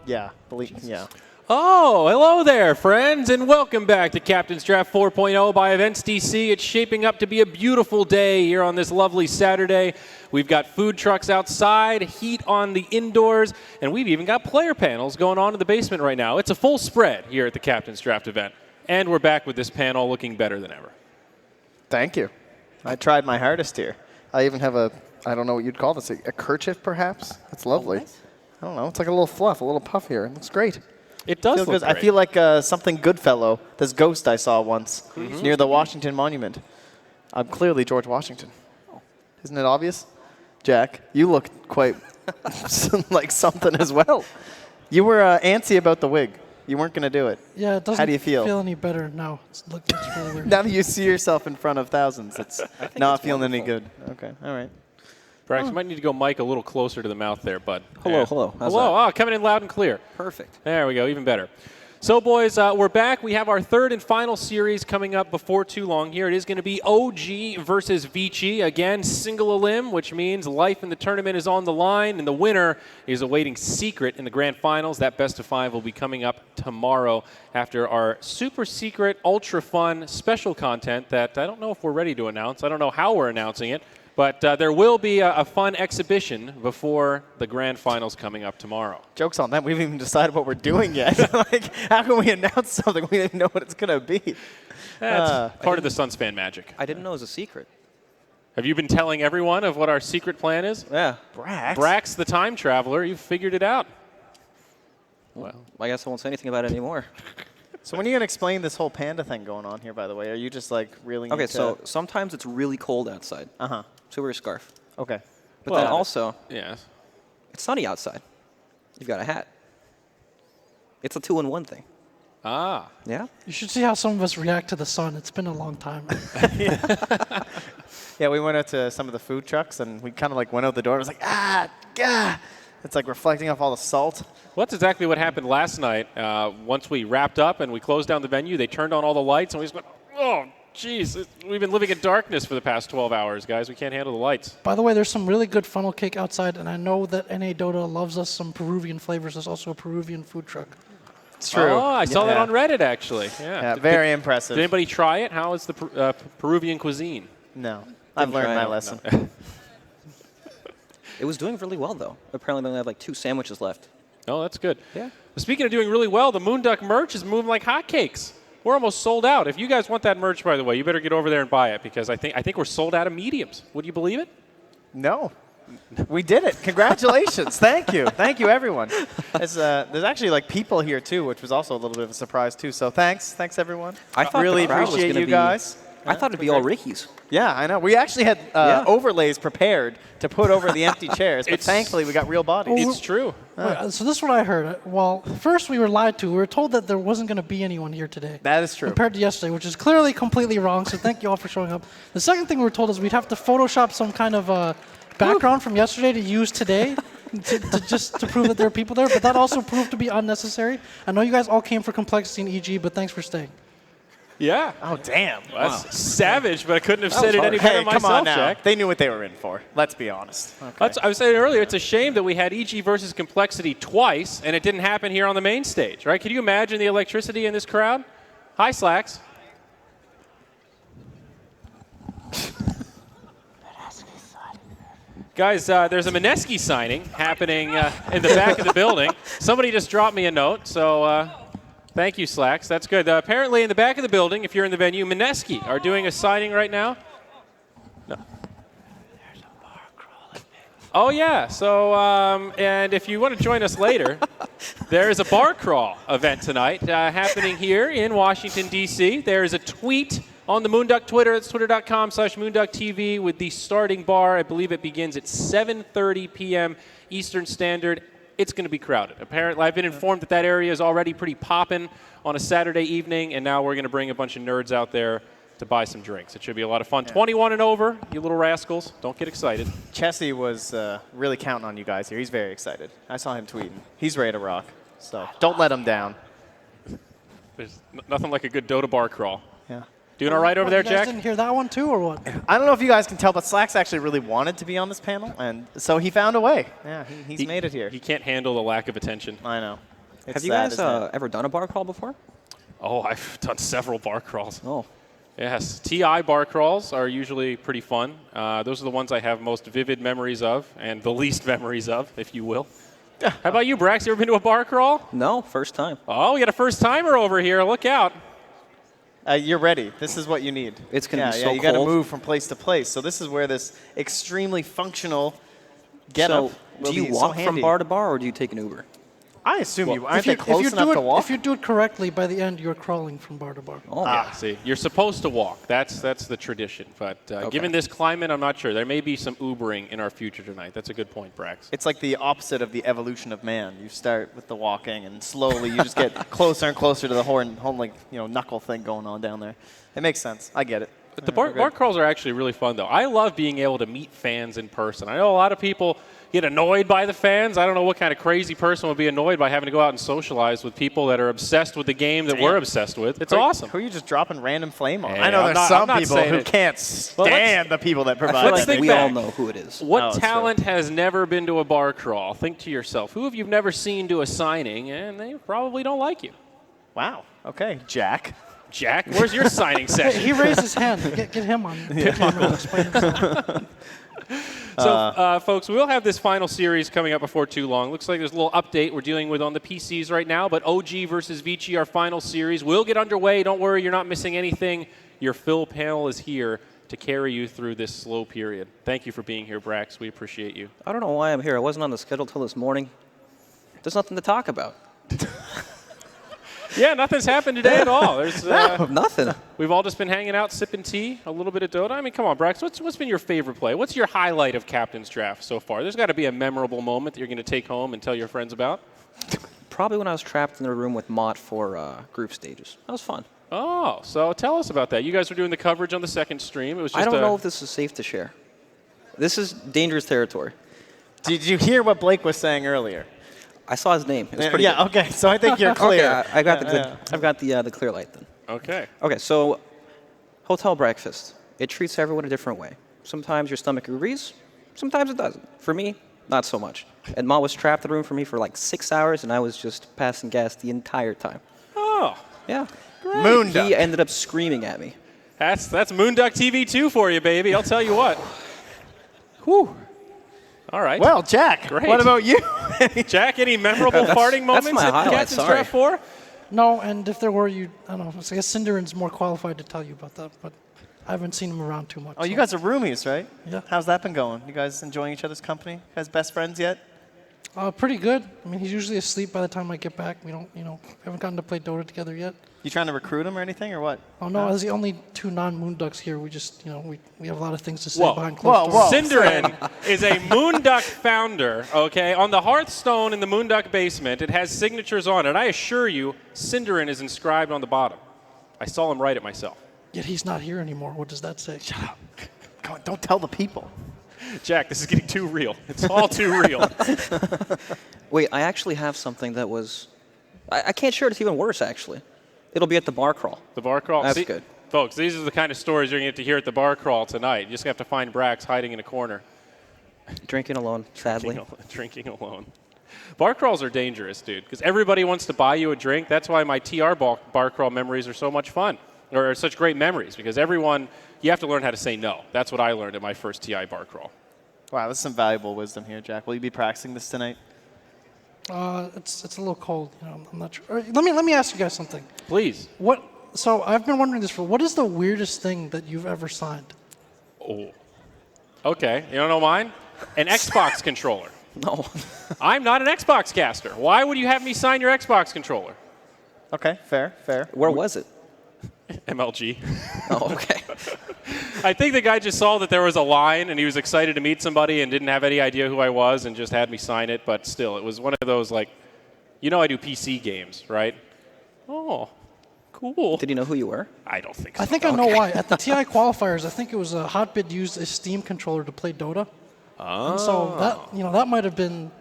Yeah. Yeah. Oh, hello there, friends, and welcome back to Captain's Draft 4.0 by Events DC. It's shaping up to be a beautiful day here on this lovely Saturday. We've got food trucks outside, heat on the indoors, and we've even got player panels going on in the basement right now. It's a full spread here at the Captain's Draft event, and we're back with this panel looking better than ever. Thank you. I tried my hardest here. I even have I don't know what you'd call this, a kerchief perhaps? It's lovely. Oh, nice. I don't know. It's like a little fluff, a little puff here. It looks great. It does look great. I feel like something Goodfellow, this ghost I saw once near the Washington Monument. I'm clearly George Washington. Isn't it obvious? Jack, you look quite like something as well. You were antsy about the wig. You weren't going to do it. Yeah, it doesn't How do you feel any better now. It's really weird. Now that you see yourself in front of thousands, it's not feeling any good. Okay, all right. Brax, you might need to go mic a little closer to the mouth there, bud. Hello, hello. How's Hello. that? Oh, coming in loud and clear. Perfect. There we go, even better. So, boys, we're back. We have our third and final series coming up before too long here. It is going to be OG versus Vici. Again, single elim, which means life in the tournament is on the line, and the winner is awaiting Secret in the grand finals. That best of 5 will be coming up tomorrow after our super secret, ultra fun special content that I don't know if we're ready to announce. I don't know how we're announcing it. But there will be a fun exhibition before the grand finals coming up tomorrow. Joke's on them. We haven't even decided what we're doing yet. Like, how can we announce something we didn't know what it's going to be? That's part of the Sunspan magic. I didn't know it was a secret. Have you been telling everyone of what our secret plan is? Yeah. Brax, the time traveler, you've figured it out. Well, I guess I won't say anything about it anymore. So when are you going to explain this whole panda thing going on here, by the way? Are you just, like, reeling Okay, into so sometimes it's really cold outside. Uh-huh. So wear a scarf. Okay. But then also, Yes. it's sunny outside. You've got a hat. It's a 2-in-1 thing. Ah. Yeah? You should see how some of us react to the sun. It's been a long time. Yeah, we went out to some of the food trucks, and we kind of, like, went out the door. It was like, gah! It's, like, reflecting off all the salt. Well, that's exactly what happened last night. Once we wrapped up and we closed down the venue, they turned on all the lights, and we just went, oh, jeez, we've been living in darkness for the past 12 hours, guys. We can't handle the lights. By the way, there's some really good funnel cake outside, and I know that NA Dota loves us some Peruvian flavors. There's also a Peruvian food truck. It's true. Oh, I saw that on Reddit, actually. Yeah, very impressive. Did anybody try it? How is the Peruvian cuisine? No. I've learned my lesson. No. It was doing really well, though. Apparently, they only have like 2 sandwiches left. Oh, that's good. Yeah. Speaking of doing really well, the Moonduck merch is moving like hotcakes. We're almost sold out. If you guys want that merch, by the way, you better get over there and buy it because I think we're sold out of mediums. Would you believe it? No. We did it. Congratulations. Thank you. Thank you, everyone. There's actually, like, people here, too, which was also a little bit of a surprise, too. So thanks. Thanks, everyone. I thought really the crowd was appreciate gonna you be- guys. I thought it'd be all Ricky's. Yeah, I know. We actually had overlays prepared to put over the empty chairs, but thankfully we got real bodies. It's true. Wait, so this is what I heard. Well, first we were lied to. We were told that there wasn't going to be anyone here today. That is true. Compared to yesterday, which is clearly completely wrong, so thank you all for showing up. The second thing we were told is we'd have to Photoshop some kind of background from yesterday to use today to prove that there are people there, but that also proved to be unnecessary. I know you guys all came for complexity and EG, but thanks for staying. Yeah. Oh, damn. That's savage, but I couldn't have said it any Hey, better myself, come on now. Jack. They knew what they were in for. Let's be honest. Okay. I was saying earlier, it's a shame that we had EG versus Complexity twice, and it didn't happen here on the main stage, right? Can you imagine the electricity in this crowd? Hi, Slacks. Guys, there's a Mineski signing happening in the back of the building. Somebody just dropped me a note, so thank you, Slacks. That's good. Apparently, in the back of the building, if you're in the venue, Mineski are doing a signing right now. No. There's a bar crawl. Oh, yeah. So, and if you want to join us later, there is a bar crawl event tonight happening here in Washington, D.C. There is a tweet on the Moonduck Twitter. It's twitter.com/MoonduckTV with the starting bar. I believe it begins at 7:30 p.m. Eastern Standard. It's going to be crowded. Apparently, I've been informed that area is already pretty poppin' on a Saturday evening, and now we're going to bring a bunch of nerds out there to buy some drinks. It should be a lot of fun. 21 and over, you little rascals. Don't get excited. Chessie was really counting on you guys here. He's very excited. I saw him tweeting. He's ready to rock. So don't let him down. There's nothing like a good Dota bar crawl. Yeah. Doing all right over there, You guys Jack? didn't hear that one too, or what? I don't know if you guys can tell, but Slacks actually really wanted to be on this panel, and so he found a way. Yeah, he's made it here. He can't handle the lack of attention. I know. Have you guys ever done a bar crawl before? Oh, I've done several bar crawls. Oh. Yes, TI bar crawls are usually pretty fun. Those are the ones I have most vivid memories of and the least memories of, if you will. How about you, Brax? You ever been to a bar crawl? No, first time. Oh, we got a first-timer over here. Look out. You're ready. This is what you need. It's going to be so you got to cold. move from place to place. So this is where this extremely functional getup will do you be walk so from handy. bar to bar, or do you take an Uber? I assume you aren't If you, they close if you enough do to it, walk? if you do it correctly, by the end you're crawling from bar to bar. Oh, Yeah, see, you're supposed to walk. That's the tradition. But given this climate, I'm not sure. There may be some Ubering in our future tonight. That's a good point, Brax. It's like the opposite of the evolution of man. You start with the walking, and slowly you just get closer and closer to the horn like knuckle thing going on down there. It makes sense. I get it. But the bar crawls are actually really fun, though. I love being able to meet fans in person. I know a lot of people get annoyed by the fans. I don't know what kind of crazy person would be annoyed by having to go out and socialize with people that are obsessed with the game that we're obsessed with. It's awesome. Who are you just dropping random flame on? Hey, I know I'm there's not some people saying who it. can't stand the people that I provide feel Let's that. like think we back. all know who it is. What Oh, it's talent has never been to a bar crawl? Think to yourself, who have you never seen do a signing, and they probably don't like you? Wow. Okay, Jack. Jack, where's your signing Hey, session? he raised his hand. Get him on. Explain himself. So, folks, we will have this final series coming up before too long. Looks like there's a little update we're dealing with on the PCs right now, but OG versus Vici, our final series, will get underway. Don't worry, you're not missing anything. Your Fill panel is here to carry you through this slow period. Thank you for being here, Brax. We appreciate you. I don't know why I'm here. I wasn't on the schedule till this morning. There's nothing to talk about. Yeah, nothing's happened today at all. There's Nothing. We've all just been hanging out, sipping tea, a little bit of Dota. I mean, come on, Brax, what's been your favorite play? What's your highlight of Captain's Draft so far? There's got to be a memorable moment that you're going to take home and tell your friends about. Probably when I was trapped in a room with Mott for group stages. That was fun. Oh, so tell us about that. You guys were doing the coverage on the second stream. It was just I don't know if this is safe to share. This is dangerous territory. Did you hear what Blake was saying earlier? I saw his name. It was pretty Yeah. good. Okay. So I think you're clear. Okay, I got the good. I've got the clear light then. Okay. Okay, so hotel breakfast. It treats everyone a different way. Sometimes your stomach agrees, sometimes it doesn't. For me, not so much. And Ma was trapped in the room for me for like 6 hours, and I was just passing gas the entire time. Oh, Yeah. Moon He ended up screaming at me. that's Moonduck TV2 for you, baby. I'll tell you what. Whew. All right. Well, Jack. Great. What about you? Jack, any memorable farting moments my at highlight, Captain's sorry. Draft 4? No, and if there were, I don't know. I guess Cinderin's more qualified to tell you about that, but I haven't seen him around too much. Oh, you so- guys are roomies, right? Yeah. How's that been going? You guys enjoying each other's company? You guys best friends yet? Pretty good. I mean, he's usually asleep by the time I get back. We don't, haven't gotten to play Dota together yet. You trying to recruit him or anything, or what? Oh no, as the only two non-Moonducks here, we just, we have a lot of things to say Whoa. behind closed Whoa, doors. whoa. Cinderin is a Moonduck founder, okay? On the Hearthstone in the Moonduck basement, it has signatures on it. I assure you, Cinderin is inscribed on the bottom. I saw him write it myself. Yet he's not here anymore. What does that say? Shut up. Come on, don't tell the people. Jack, this is getting too real. It's all too real. Wait, I actually have something that was. I can't share it. It's even worse, actually. It'll be at the bar crawl. The bar crawl. That's See, good. Folks, these are the kind of stories you're going to get to hear at the bar crawl tonight. You just have to find Brax hiding in a corner. Drinking alone, sadly. Drinking alone. Bar crawls are dangerous, dude, because everybody wants to buy you a drink. That's why my TR bar crawl memories are so much fun, or are such great memories, because everyone, you have to learn how to say no. That's what I learned at my first TI bar crawl. Wow, that's some valuable wisdom here, Jack. Will you be practicing this tonight? It's a little cold. I'm not sure. Let me ask you guys something. Please. So I've been wondering this for. What is the weirdest thing that you've ever signed? Oh. Okay. You don't know mine? An Xbox controller. No. I'm not an Xbox caster. Why would you have me sign your Xbox controller? Okay, fair. Where was it? MLG. Oh, okay. I think the guy just saw that there was a line and he was excited to meet somebody and didn't have any idea who I was and just had me sign it. But still, it was one of those, like, I do PC games, right? Oh, cool. Did you know who you were? I don't think so. I think I know why. At the TI qualifiers, I think it was a Hotbit used a Steam controller to play Dota. Oh. And so that might have been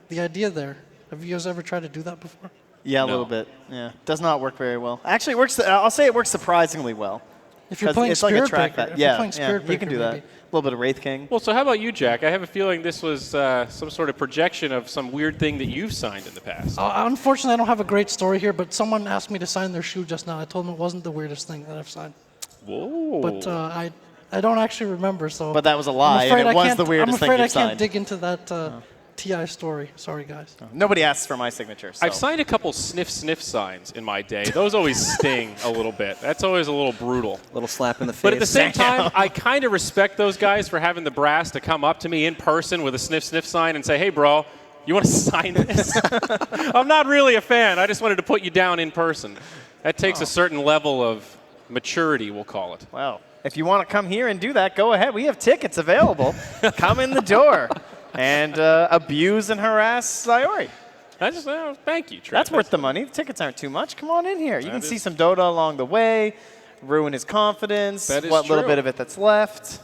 the idea there. Have you guys ever tried to do that before? Yeah, a No. little bit. Yeah, does not work very well. Actually, it works. I'll say it works surprisingly well. If you're 'Cause playing it's like a Spirit track Breaker, that, if you're yeah, playing Spirit you can Breaker, do that. maybe. A little bit of Wraith King. Well, so how about you, Jack? I have a feeling this was some sort of projection of some weird thing that you've signed in the past. Unfortunately, I don't have a great story here, but someone asked me to sign their shoe just now. I told them it wasn't the weirdest thing that I've signed. Whoa. But I don't actually remember, so. But that was a lie, and it was the weirdest thing I'm afraid I you've can't signed. dig into that TI story. Sorry, guys. Nobody asks for my signature. So. I've signed a couple sniff signs in my day. Those always sting a little bit. That's always a little brutal. Little slap in the face. But at the same time, I kind of respect those guys for having the brass to come up to me in person with a sniff sign and say, hey, bro, you want to sign this? I'm not really a fan. I just wanted to put you down in person. That takes a certain level of maturity, we'll call it. Well, if you want to come here and do that, go ahead. We have tickets available. Come in the door and abuse and harass Sayori. Thank you, Trev. That's worth the money. The tickets aren't too much. Come on in here. You can That see is- some Dota along the way, ruin his confidence, That is what little true. bit of it that's left.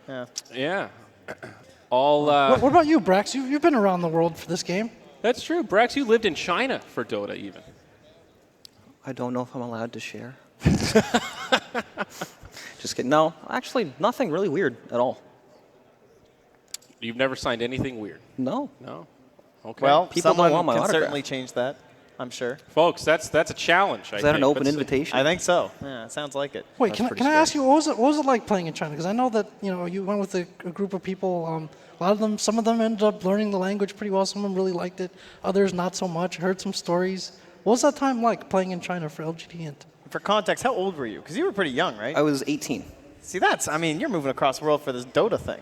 Yeah. Yeah. All. What about you, Brax? You've been around the world for this game. That's true. Brax, you lived in China for Dota even. I don't know if I'm allowed to share. Just kidding. No, actually, nothing really weird at all. You've never signed anything weird? No. No? Okay. Well, People don't someone want my can autograph. certainly change that, I'm sure. Folks, that's a challenge. Is that an open invitation? I think so. Yeah, it sounds like it. Wait, That's can pretty I scary. ask you, what was it like playing in China? Because I know that you went with a group of people. A lot of them, some of them ended up learning the language pretty well. Some of them really liked it. Others not so much. Heard some stories. What was that time like playing in China for LGD? And For context, how old were you? Because you were pretty young, right? I was 18. See, you're moving across the world for this Dota thing.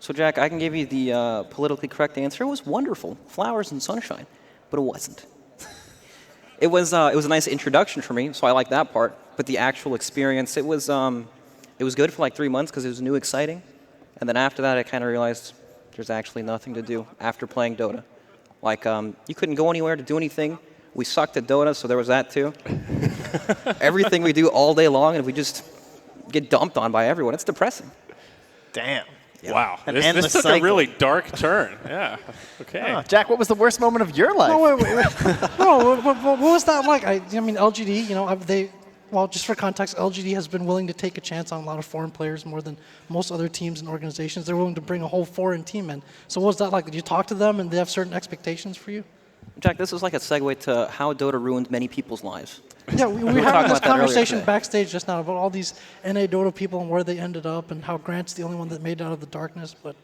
So, Jack, I can give you the politically correct answer. It was wonderful. Flowers and sunshine. But it wasn't. It was a nice introduction for me, so I like that part. But the actual experience, it was good for like 3 months because it was new, exciting. And then after that, I kind of realized there's actually nothing to do after playing Dota. Like, you couldn't go anywhere to do anything. We sucked at Dota, so there was that too. Everything we do all day long, and we just get dumped on by everyone. It's depressing. Damn. Wow. An This endless took a cycle. really dark turn. Yeah. Okay. Oh, Jack, what was the worst moment of your life? no, wait. No, what was that like? I mean, LGD. Just for context, LGD has been willing to take a chance on a lot of foreign players more than most other teams and organizations. They're willing to bring a whole foreign team in. So what was that like? Did you talk to them and they have certain expectations for you? Jack, this is like a segue to how Dota ruined many people's lives. Yeah, we were talking having this about that earlier conversation today. backstage just now about all these NA Dota people and where they ended up and how Grant's the only one that made it out of the darkness. But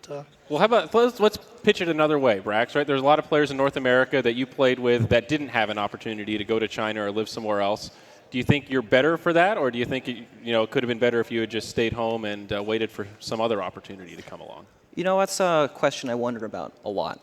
Well, how about let's pitch it another way, Brax. Right? There's a lot of players in North America that you played with that didn't have an opportunity to go to China or live somewhere else. Do you think you're better for that, or do you think it could have been better if you had just stayed home and waited for some other opportunity to come along? That's a question I wonder about a lot.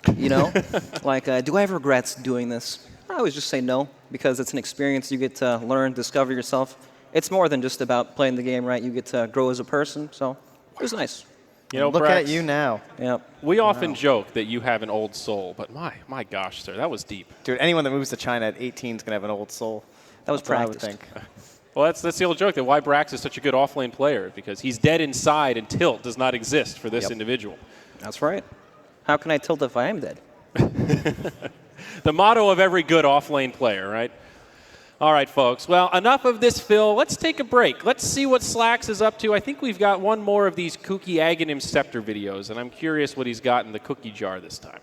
Like, do I have regrets doing this? I always just say no, because it's an experience you get to learn, discover yourself. It's more than just about playing the game, right? You get to grow as a person, so it was nice. Look Brax, at you now. Yeah. We often joke that you have an old soul, but my gosh, sir, that was deep. Dude, anyone that moves to China at 18 is going to have an old soul. That was That's what I would practiced. think. Well, that's the old joke that why Brax is such a good off-lane player, because he's dead inside and tilt does not exist for this Yep. individual. That's right. How can I tilt if I am dead? The motto of every good off-lane player, right? All right, folks. Well, enough of this, Phil. Let's take a break. Let's see what Slacks is up to. I think we've got one more of these Kooky Aghanim Scepter videos, and I'm curious what he's got in the cookie jar this time.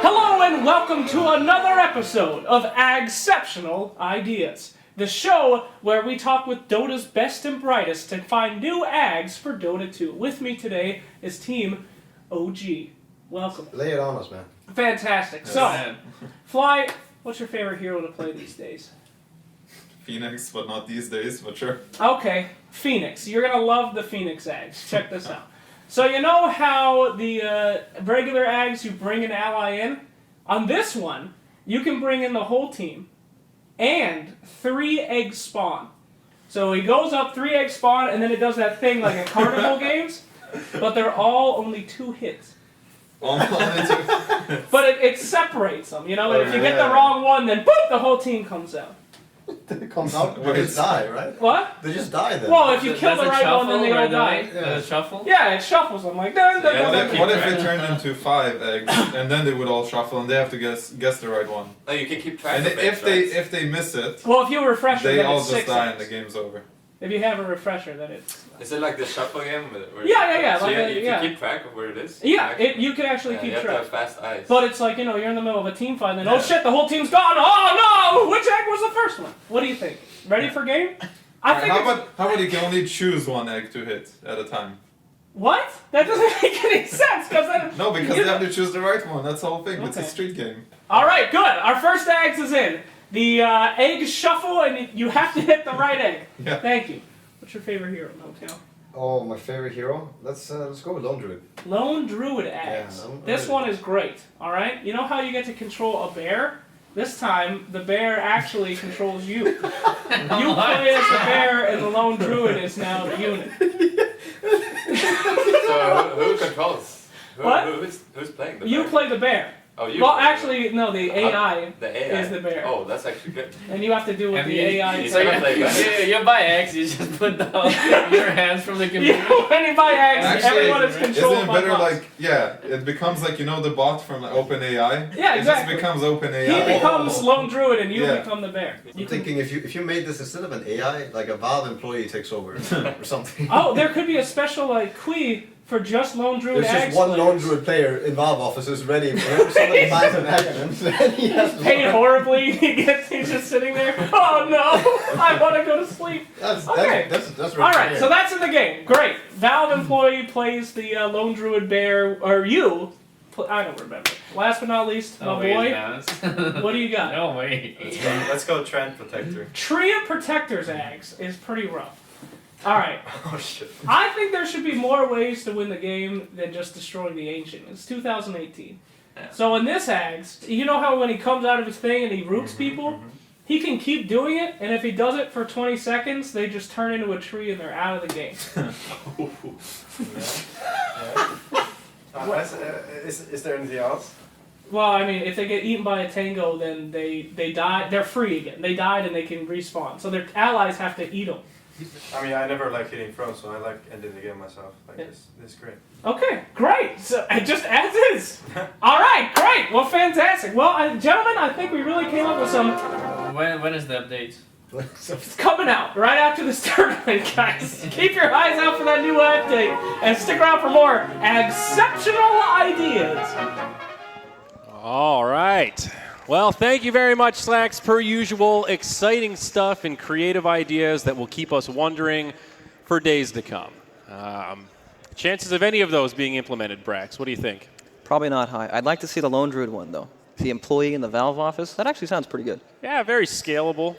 Hello and welcome to another episode of Agceptional Ideas, the show where we talk with Dota's best and brightest to find new ags for Dota 2. With me today is Team OG. Welcome. Lay it on us, man. Fantastic. So, Fly, what's your favorite hero to play these days? Phoenix, but not these days, but sure. Okay, Phoenix. You're going to love the Phoenix Ags. Check this out. So you know how the regular Ags, you bring an ally in? On this one, you can bring in the whole team and 3 eggs spawn. So he goes up, 3 eggs spawn, and then it does that thing like in carnival games, but they're all only 2 hits. Only two. But it separates them, you know. And if you get the wrong one, then boop, the whole team comes out. It comes out, they just die, right? What? They just die then. Well, if you kill the right one, then they all die. Yeah. Shuffle? Yeah, it shuffles them like dun, dun, dun, dun, What dun. if it turned into 5 eggs, and then they would all shuffle, and they have to guess the right one? No, you can keep track And of if they miss it, Well, if you refresh it, they then all it's just 6 die and the eggs. game's over. If you have a refresher, then it's... Is it like the shuffle game? Where Yeah. So Like you yeah. can keep track of where it is? Yeah, you can actually Yeah, keep you have to track. have fast eyes. But it's like, you know, you're in the middle of a team fight, and then, oh shit, the whole team's gone! Oh no! Which egg was the first one? What do you think? Ready for game? I think How it's- about you can only choose 1 egg to hit at a time? What? That doesn't make any sense, because then... No, because you they have to choose the right one. That's the whole thing. It's a Okay. street game. Alright, good. Our first eggs is in. The eggs shuffle, and you have to hit the right egg. Yeah. Thank you. What's your favorite hero, No-Tail? Oh, my favorite hero? Let's go with Lone Druid. Lone Druid eggs. I'm This ready. one is great, alright? You know how you get to control a bear? This time, the bear actually controls you. You play as the bear, and the Lone Druid is now the unit. So who controls? What? Who's playing the You bear? play the bear. Oh, you Well, play the actually, no, the AI The AI is the bear. Oh, that's actually good. And you have to do what the AI you says. So you play bear. You buy eggs, you just put down your hands from the computer. When you buy eggs, Actually, everyone is controlled isn't it by better bots. like, it becomes like, the bot from OpenAI? Yeah, It exactly. just becomes OpenAI. He becomes Lone Druid, and you Yeah. become the bear. I'm thinking if you made this instead of an AI, like a Valve employee takes over or something. Oh, there could be a special like Qui for just Lone Druid There's eggs. just one players. Lone Druid player in Valve offices ready. Whenever somebody buys an egg, and then he has to Paid horribly. He's just sitting there. Oh no! I want to go to sleep. Okay. That's All right, so that's in the game. Great. Valve employee plays the Lone Druid bear, or you. I don't remember. Last but not least, my boy. What do you got? No, wait. Let's go Trend Protector. Tree of Protector's eggs is pretty rough. All right. Oh shit. I think there should be more ways to win the game than just destroying the ancient. It's 2018. So in this eggs, you know how when he comes out of his thing and he roots people, he can keep doing it, and if he does it for 20 seconds, they just turn into a tree and they're out of the game. Is there anything else? Well, I mean, if they get eaten by a tango, then they die. They're free again. They died and they can respawn. So their allies have to eat them. I mean, I never like hitting throw, so I like ending the game myself. Like Yeah. this is great. Okay, great. So just as is. All right, great. Well, fantastic. Well, gentlemen, I think we really came up with some. When is the update? It's coming out right after this tournament, guys. Keep your eyes out for that new update and stick around for more exceptional ideas. All right. Well, thank you very much, Slacks. Per usual, exciting stuff and creative ideas that will keep us wondering for days to come. Chances of any of those being implemented, Brax, what do you think? Probably not high. I'd like to see the Lone Druid one, though. The employee in the Valve office. That actually sounds pretty good. Yeah, very scalable.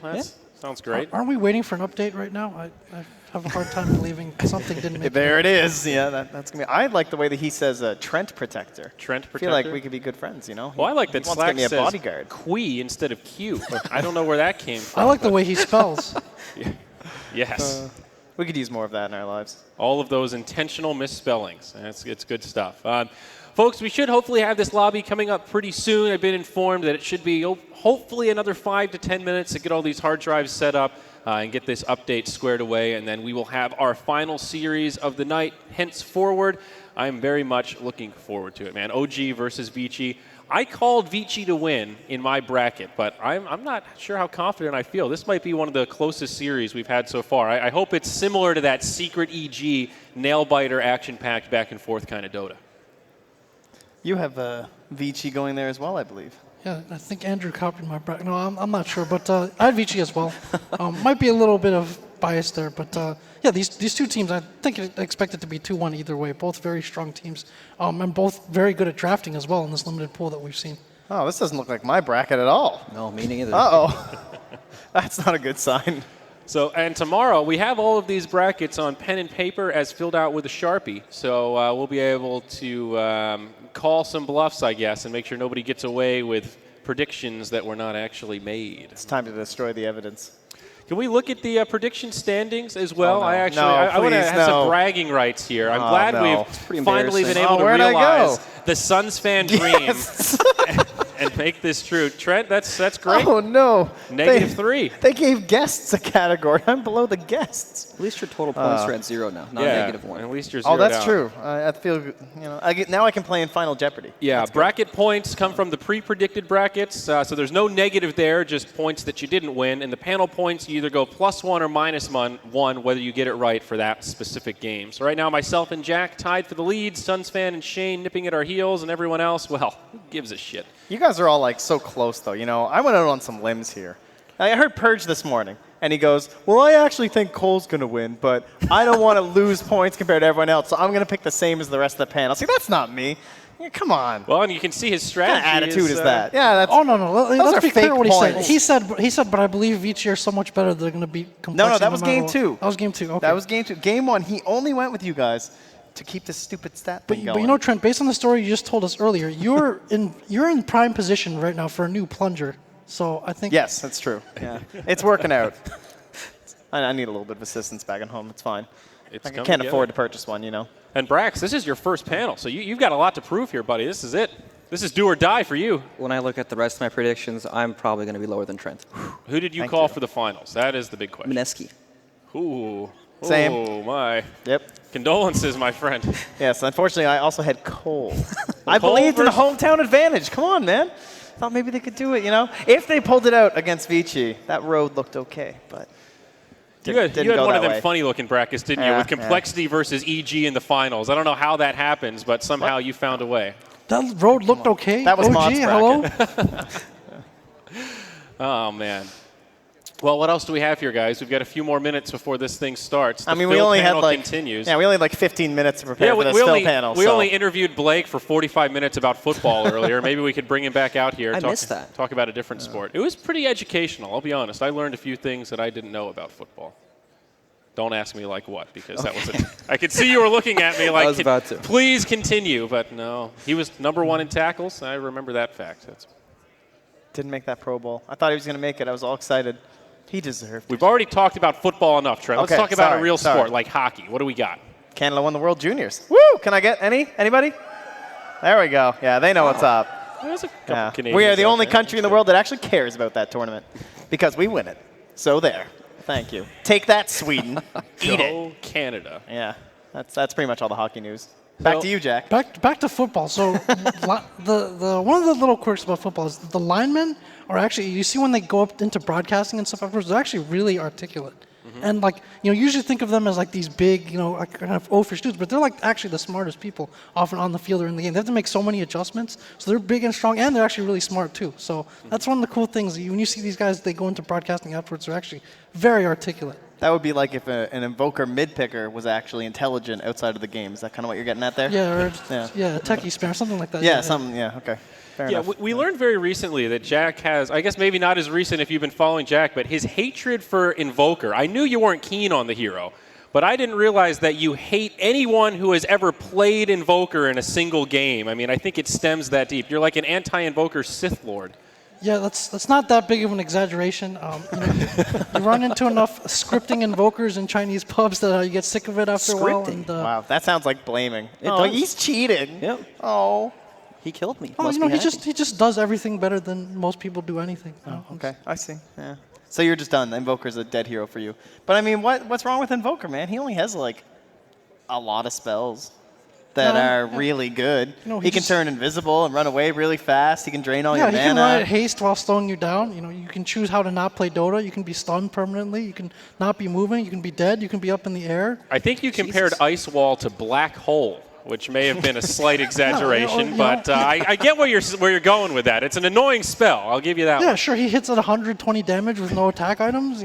Sounds great. Aren't we waiting for an update right now? I have a hard time believing something didn't make There it is. Yeah, that's gonna be. I like the way that he says Trent Protector. Trent I Protector. feel like we could be good friends, you know. Well, I like He that wants to get Slack me a says bodyguard. Qui instead of Q. I don't know where that came from. I like the way he spells. Yes. We could use more of that in our lives. All of those intentional misspellings. It's good stuff. Folks, we should hopefully have this lobby coming up pretty soon. I've been informed that it should be hopefully another 5 to 10 minutes to get all these hard drives set up and get this update squared away, and then we will have our final series of the night henceforward. I'm very much looking forward to it, man. OG versus Vici. I called Vici to win in my bracket, but I'm not sure how confident I feel. This might be one of the closest series we've had so far. I hope it's similar to that secret EG, nail-biter, action-packed, back-and-forth kind of Dota. You have Vici going there as well, I believe. Yeah, I think Andrew copied my bracket. No, I'm not sure, but I had Vici as well. Might be a little bit of bias there, but yeah, these two teams, I think I expect it to be 2-1 either way. Both very strong teams, and both very good at drafting as well in this limited pool that we've seen. Oh, this doesn't look like my bracket at all. No, me neither. Uh-oh. That's not a good sign. So, and tomorrow we have all of these brackets on pen and paper as filled out with a Sharpie. So we'll be able to call some bluffs, I guess, and make sure nobody gets away with predictions that were not actually made. It's time to destroy the evidence. Can we look at the prediction standings as well? Oh, no. I actually, No, I want to please, have some no. bragging rights here. I'm Oh, glad no. we've pretty finally been embarrassing. able Oh, to where'd I realize go? the Suns fan dream Yes. and make this true. Trent, that's great. Oh, no. -3. They gave guests a category. I'm below the guests. At least your total points are at 0 now, not Yeah, -1. at least you're Oh, zeroed that's out. true. I feel, now I can play in Final Jeopardy. Yeah, bracket points come from the pre-predicted brackets, so there's no negative there, just points that you didn't win. And the panel points, you either go +1 or -1, whether you get it right for that specific game. So right now, myself and Jack tied for the lead, Suns fan and Shane nipping at our heels, and everyone else, well, who gives a shit? You guys are all like so close, though. I went out on some limbs here. I heard Purge this morning, and he goes, "Well, I actually think Cole's going to win, but I don't want to lose points compared to everyone else, so I'm going to pick the same as the rest of the panel." See, that's not me. Yeah, come on. Well, and you can see his What strategy. kind of attitude is that? Yeah, that's. Oh, no. Those Let's are be clear fake what points. he said. He said, but I believe Vici are so much better they're going to beat No, complexity. that was matter game what. 2. That was game 2. Okay. That was game 2. Game 1, he only went with you guys to keep this stupid stat thing going. But Trent, based on the story you just told us earlier, you're in prime position right now for a new plunger. So I think. Yes, that's true. Yeah, it's working out. I need a little bit of assistance back at home. It's fine. I coming can't together. afford to purchase one, And Brax, this is your first panel, so you've got a lot to prove here, buddy. This is it. This is do or die for you. When I look at the rest of my predictions, I'm probably going to be lower than Trent. Who did you Thank call you. for the finals? That is the big question. Mineski. Ooh. Same. Oh, my. Yep. Condolences, my friend. Yes, unfortunately, I also had Cole. I Cole believed in the versus- hometown advantage. Come on, man. Thought maybe they could do it, If they pulled it out against Vici, that road looked okay, but You had didn't go one of that them way. funny-looking brackets, didn't you, Yeah, with complexity versus EG in the finals. I don't know how that happens, but somehow you found a way. That road looked okay. That was OG, Mott's hello. Oh, man. Well, what else do we have here, guys? We've got a few more minutes before this thing starts. The we Fill only had panel continues. we only had 15 minutes to prepare Yeah, for this we Fill only, panel. we so. only interviewed Blake for 45 minutes about football earlier. Maybe we could bring him back out here. I talk, missed that. Talk about a different sport. It was pretty educational, I'll be honest. I learned a few things that I didn't know about football. Don't ask me like what, because that was I could see you were looking at me like, was about to. Please continue. But no, he was #1 in tackles. I remember that fact. Didn't make that Pro Bowl. I thought he was going to make it. I was all excited. He deserved it. We've already talked about football enough, Trent. Let's Okay, talk about a sorry, real sorry. sport like hockey. What do we got? Canada won the World Juniors. Woo! Can I get anybody? There we go. Yeah, they know what's up. There's a couple Yeah. Canadians We are the out only there. country in the world that actually cares about that tournament because we win it. So there. Thank you. Take that, Sweden. Eat it. Go Canada. Yeah, that's pretty much all the hockey news. Back So- to you, Jack. Back to football. So the one of the little quirks about football is the linemen are actually, you see when they go up into broadcasting and stuff afterwards, they're actually really articulate. And usually think of them as like these big, like kind of oafish dudes, but they're like actually the smartest people often on the field or in the game. They have to make so many adjustments. So they're big and strong, and they're actually really smart too. So that's one of the cool things. When you see these guys, they go into broadcasting afterwards, they're actually very articulate. That would be like if an invoker mid-picker was actually intelligent outside of the game. Is that kind of what you're getting at there? Yeah, a techie spin or something like that. Yeah, okay. Fair Yeah, enough. we learned very recently that Jack has, I guess maybe not as recent if you've been following Jack, but his hatred for Invoker. I knew you weren't keen on the hero, but I didn't realize that you hate anyone who has ever played Invoker in a single game. I mean, I think it stems that deep. You're like an anti-Invoker Sith Lord. Yeah, that's not that big of an exaggeration. You run into enough scripting invokers in Chinese pubs that you get sick of it after a while. Scripting? And, Wow, that sounds like blaming. It Oh, does. he's cheating. Yep. Oh. He killed me. Oh, Must be he happy. just does everything better than most people do anything. Okay, I see. Yeah. So you're just done. Invoker's a dead hero for you. But I mean, what's wrong with Invoker, man? He only has like a lot of spells that No, are yeah. really good. No, he he can just- turn invisible and run away really fast. He can drain all Yeah, your he mana. can run at haste while slowing you down. You can choose how to not play Dota. You can be stunned permanently. You can not be moving. You can be dead. You can be up in the air. I think you compared Jesus. Ice Wall to Black Hole, which may have been a slight exaggeration, you but know. I get where you're going with that. It's an annoying spell. I'll give you that Yeah, one. sure. He hits at 120 damage with no attack items.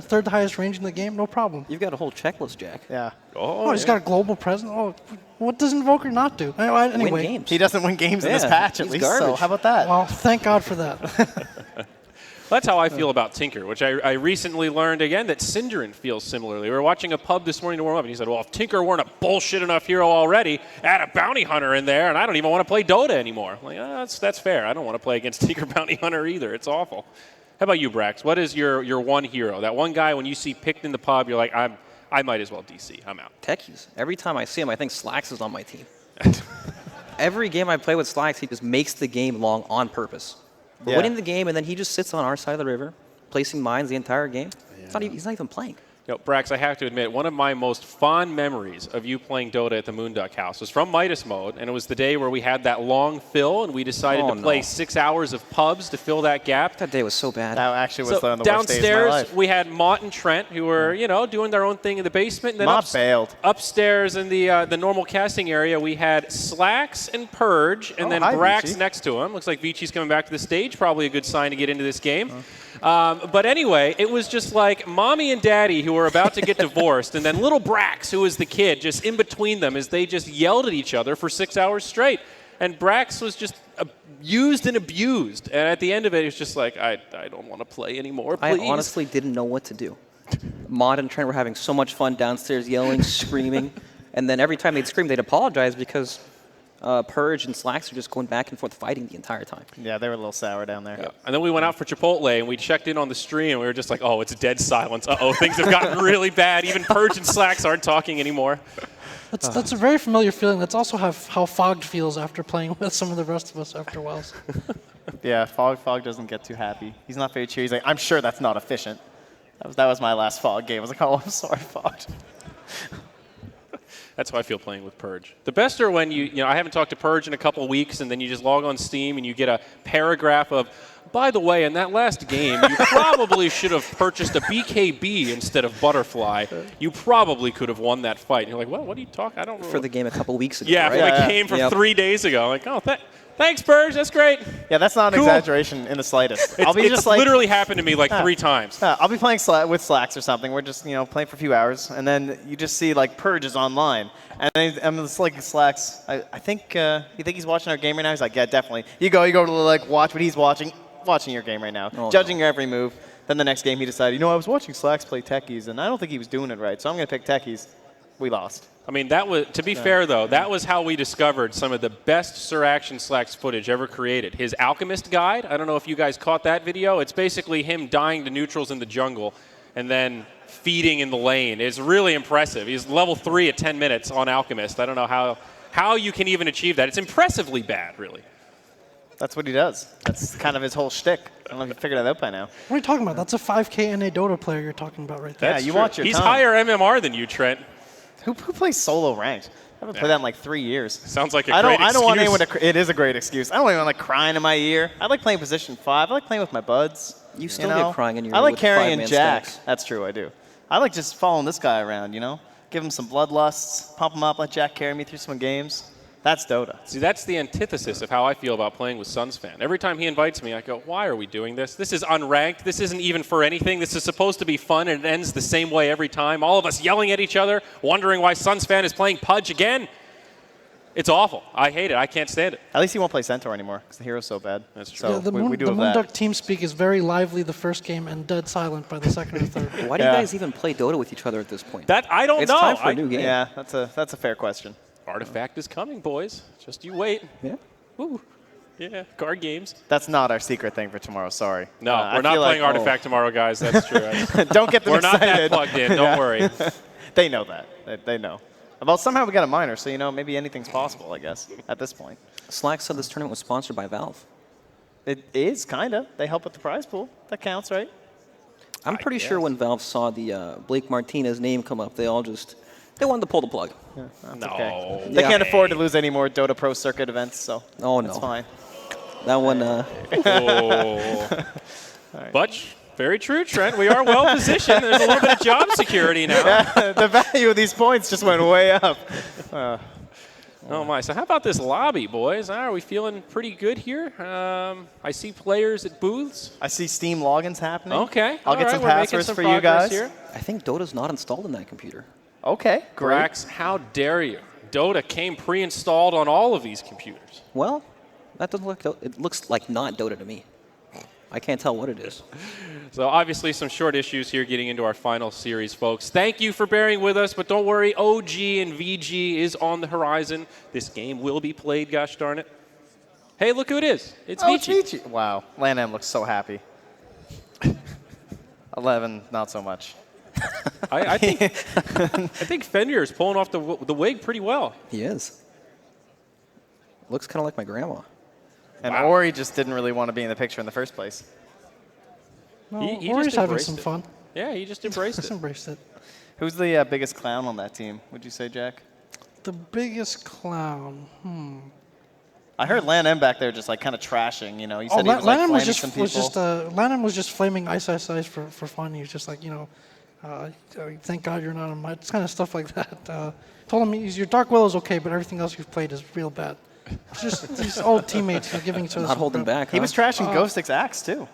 Third highest range in the game, no problem. You've got a whole checklist, Jack. Yeah. Oh, he's got a global presence. Oh, what does Invoker not do? Anyway, Win games. He doesn't win games in this Yeah, patch, at he's least. So garbage. how about that? well, thank God for that. That's how I feel about Tinker, which I recently learned again that Synderin feels similarly. We were watching a pub this morning to warm up, and he said, well, if Tinker weren't a bullshit enough hero already, add a bounty hunter in there, and I don't even want to play Dota anymore. I'm like, that's fair. I don't want to play against Tinker Bounty Hunter either. It's awful. How about you, Brax? What is your one hero? That one guy when you see picked in the pub, you're like, I might as well DC. I'm out. Techies. Every time I see him, I think Slacks is on my team. Every game I play with Slacks, he just makes the game long on purpose. We're winning the game, and then he just sits on our side of the river, placing mines the entire game. He's not even playing. You know, Brax, I have to admit, one of my most fond memories of you playing Dota at the Moonduck House was from Midas Mode, and it was the day where we had that long fill, and we decided to play 6 hours of pubs to fill that gap. That day was so bad. That actually was So one of the worst days of my downstairs, life. we had Mott and Trent, who were, doing their own thing in the basement. And then Mott bailed. Upstairs in the normal casting area, we had Slacks and Purge, and then hi, Brax Vici. next to him. Looks like Vici's coming back to the stage. Probably a good sign to get into this game. But anyway, it was just like Mommy and Daddy who were about to get divorced, and then little Brax, who was the kid, just in between them as they just yelled at each other for 6 hours straight. And Brax was just used and abused. And at the end of it, he was just like, I don't want to play anymore, please. I honestly didn't know what to do. Maud and Trent were having so much fun downstairs, yelling, screaming. And then every time they'd scream, they'd apologize because Purge and Slacks were just going back and forth fighting the entire time. Yeah, they were a little sour down there. Yeah. And then we went out for Chipotle, and we checked in on the stream, and we were just like, oh, it's dead silence. Uh-oh, things have gotten really bad. Even Purge and Slacks aren't talking anymore. That's a very familiar feeling. That's also how Fogged feels after playing with some of the rest of us after a while. Yeah, Fog doesn't get too happy. He's not very cheery. He's like, I'm sure that's not efficient. That was my last Fog game. I was like, oh, I'm sorry, Fog. That's how I feel playing with Purge. The best are when I haven't talked to Purge in a couple of weeks, and then you just log on Steam and you get a paragraph of, by the way, in that last game, you probably should have purchased a BKB instead of Butterfly. You probably could have won that fight. And you're like, well, what are you talking? I don't know. For the game a couple weeks ago, Yeah, right? for the game from 3 days ago. I'm like, oh, thanks, Purge. That's great. Yeah, that's not an Cool. exaggeration in the slightest. It's literally happened to me like 3 times. I'll be playing with Slacks or something. We're just playing for a few hours, and then you just see like Purge is online, and I'm just like Slacks. I think you think he's watching our game right now. He's like, yeah, definitely. You go to like watch what he's watching your game right now, judging your every move. Then the next game he decided, I was watching Slacks play Techies, and I don't think he was doing it right, so I'm gonna pick Techies. We lost. I mean, that was, to be fair, though, that was how we discovered some of the best Sir Action Slacks footage ever created. His Alchemist Guide, I don't know if you guys caught that video. It's basically him dying to neutrals in the jungle and then feeding in the lane. It's really impressive. He's level 3 at 10 minutes on Alchemist. I don't know how you can even achieve that. It's impressively bad, really. That's what he does. That's kind of his whole shtick. I don't know if you figured that out by now. What are you talking about? That's a 5K NA Dota player you're talking about right there. That's you true. watch your He's tongue. higher MMR than you, Trent. Who plays solo ranked? I haven't played that in like 3 years. Sounds like a I great don't want excuse. anyone to. It is a great excuse. I don't even want like crying in my ear. I like playing position 5. I like playing with my buds. You still get crying in your I ear like with carrying 5-man Jack. stacks. That's true. I do. I like just following this guy around. Give him some bloodlusts, pump him up, let Jack carry me through some games. That's Dota. See, that's the antithesis of how I feel about playing with Suns fan. Every time he invites me, I go, why are we doing this? This is unranked. This isn't even for anything. This is supposed to be fun, and it ends the same way every time. All of us yelling at each other, wondering why Suns fan is playing Pudge again. It's awful. I hate it. I can't stand it. At least he won't play Centaur anymore because the hero's so bad. That's true. So Yeah, the we do have Moonduck that. team speak is very lively the first game and dead silent by the second or third. Why do you guys even play Dota with each other at this point? That I don't It's know. time for a new game. Yeah, that's a fair question. Artifact is coming, boys. Just you wait. Yeah. Woo. Yeah, card games. That's not our secret thing for tomorrow. Sorry. No, I we're not feel playing like- Artifact tomorrow, guys. That's true. Don't get them We're not excited. that plugged in. Don't worry. They know that. They know. Well, somehow we got a minor, so maybe anything's possible. I guess at this point. Slack said this tournament was sponsored by Valve. It is kinda. They help with the prize pool. That counts, right? I'm pretty sure when Valve saw the Blake Martinez name come up, they wanted to pull the plug. That's No. okay. They can't afford to lose any more Dota Pro Circuit events, so Oh, that's no. fine. That one, Oh. Butch, very true, Trent. We are well positioned. There's a little bit of job security now. The value of these points just went way up. Oh my! So how about this lobby, boys? Are we feeling pretty good here? I see players at booths. I see Steam logins happening. Okay, I'll all get right, some we're making passwords some for you progress guys. here. I think Dota's not installed on that computer. Okay, great. Brax, how dare you? Dota came pre-installed on all of these computers. Well, that doesn't look. It looks like not Dota to me. I can't tell what it is. So obviously some short issues here getting into our final series, folks. Thank you for bearing with us, but don't worry, OG and VG is on the horizon. This game will be played, gosh darn it. Hey, look who it is. It's Oh, it's Vici. Vici. Wow, Lanham looks so happy. 11, not so much. I think Fenrir is pulling off the wig pretty well. He is. Looks kind of like my grandma. And Ori just didn't really want to be in the picture in the first place. No, He Ori's just having embraced some it. fun. Yeah, he just embraced Just it. embraced it. Who's the biggest clown on that team, would you say, Jack? The biggest clown. I heard Lan back there just like kind of trashing, you know. He Oh, said he was like Lanham flaming some people. Lanham was just flaming ice for fun. He was just like, thank God you're not on my. It's kind of stuff like that. Told him your Dark Willow's okay, but everything else you've played is real bad. Just these old teammates giving each other. Not holding back. He was trashing Ghostic's axe too.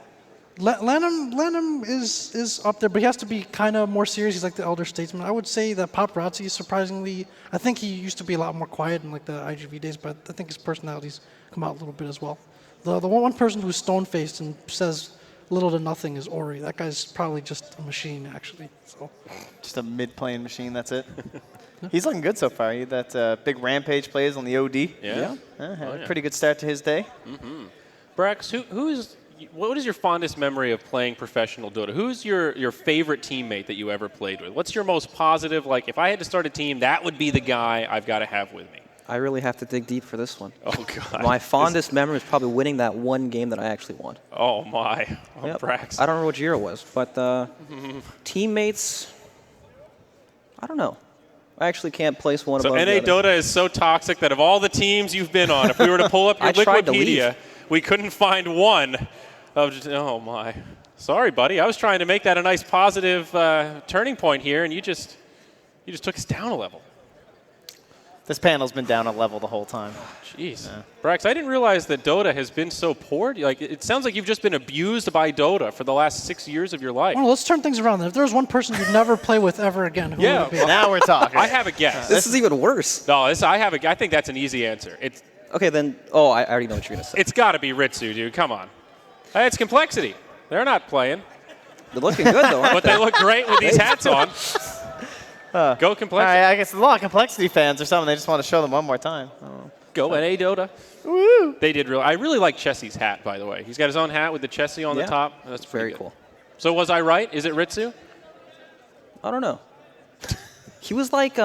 Lanham is up there, but he has to be kind of more serious. He's like the elder statesman. I would say that Paparazzi is surprisingly. I think he used to be a lot more quiet in like the IGV days, but I think his personality's come out a little bit as well. The one person who's stone-faced and says little to nothing is Ori. That guy's probably just a machine, actually. So. Just a mid-playing machine, that's it. He's looking good so far. He had that big rampage plays on the OD. Yeah. Had a pretty good start to his day. Brax, what is your fondest memory of playing professional Dota? Who's your favorite teammate that you ever played with? What's your most positive, like, if I had to start a team, that would be the guy I've got to have with me? I really have to dig deep for this one. Oh, God. My fondest memory is probably winning that one game that I actually won. Oh, my. Oh, Yep. Brax. I don't know what year it was, but teammates, I don't know. I actually can't place one So above NA the other. Dota is so toxic that of all the teams you've been on, if we were to pull up your I tried to Wikipedia, we couldn't find one of just, oh, my. Sorry, buddy. I was trying to make that a nice positive turning point here, and you just took us down a level. This panel's been down a level the whole time. Jeez. Brax, I didn't realize that Dota has been so poor. Like, it sounds like you've just been abused by Dota for the last 6 years of your life. Well, let's turn things around. If there was one person you'd never play with ever again, who would it be? Now we're talking. I have a guess. This is even worse. No, I think that's an easy answer. Okay, then. Oh, I already know what you're going to say. It's got to be Ritsu, dude. Come on. It's complexity. They're not playing. They're looking good, though, aren't But they look great with these hats on. Go complexity. All right, I guess a lot of complexity fans or something. They just want to show them one more time. Go NA Dota. Woo! They did really. I really like Chessie's hat, by the way. He's got his own hat with the Chessie on the Yeah. top. That's Very pretty good. cool. So was I right? Is it Ritsu? I don't know. He was like, he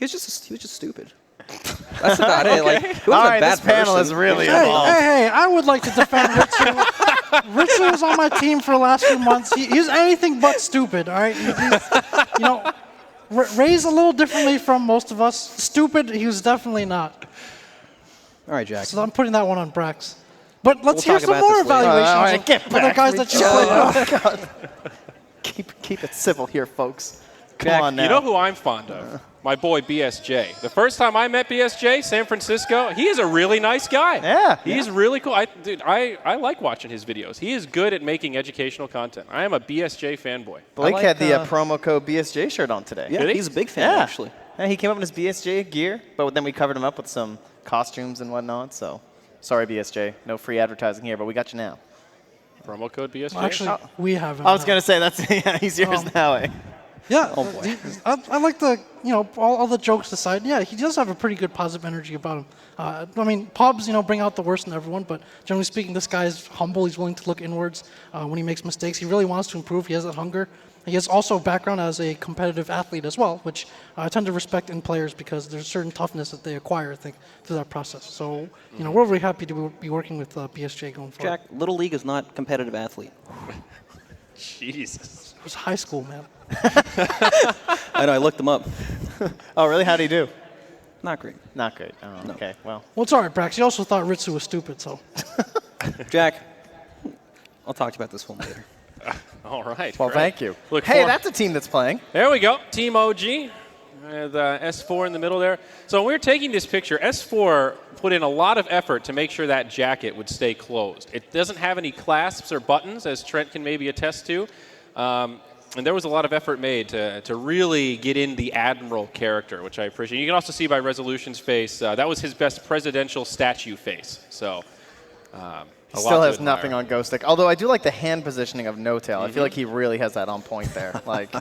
was just stupid. That's about it. Like, he wasn't All a right, bad this panel person. is really Hey, involved. hey, I would like to defend Ritsu. Ritsu was on my team for the last few months. He's anything but stupid, all right? Raised a little differently from most of us. Stupid, he was definitely not. All right, Jack. So I'm putting that one on Brax. But let's We'll hear talk some about more this later. evaluations All right, of get the back. guys that you played with. Keep it civil here, folks. Come Jack, on now. you know who I'm fond of? My boy BSJ. The first time I met BSJ, San Francisco, he is a really nice guy. Yeah. He's really cool. I like watching his videos. He is good at making educational content. I am a BSJ fanboy. Blake like, had the promo code BSJ shirt on today. Yeah, Did he? he's a big fan, Yeah. actually. Yeah, he came up in his BSJ gear, but then we covered him up with some costumes and whatnot. So, sorry, BSJ. No free advertising here, but we got you now. Promo code BSJ? Actually, we have him I was now. going to say, that's he's yours now, eh? Yeah. Oh, boy. I like the, all the jokes aside, yeah, he does have a pretty good positive energy about him. I mean, pubs, bring out the worst in everyone, but generally speaking, this guy is humble. He's willing to look inwards when he makes mistakes. He really wants to improve. He has that hunger. He has also a background as a competitive athlete as well, which I tend to respect in players because there's certain toughness that they acquire, I think, through that process. So, we're really happy to be working with BSJ going forward. Jack, Little League is not competitive athlete. Jesus. It was high school, man. I know, I looked them up. Oh, really? How'd he do? Not great. Not great. Oh, okay. Well, Well, it's all right, Brax. He also thought Ritsu was stupid, so. Jack, I'll talk to you about this one later. All right. well, great. thank you. Look Hey, for- that's a team that's playing. There we go. Team OG. With S4 in the middle there. So when we were taking this picture, S4 put in a lot of effort to make sure that jacket would stay closed. It doesn't have any clasps or buttons, as Trent can maybe attest to. And there was a lot of effort made to really get in the Admiral character, which I appreciate. You can also see by Resolution's face, that was his best presidential statue face. So He still has nothing on Ghostic. Although I do like the hand positioning of No Tail. I feel like he really has that on point there. Like,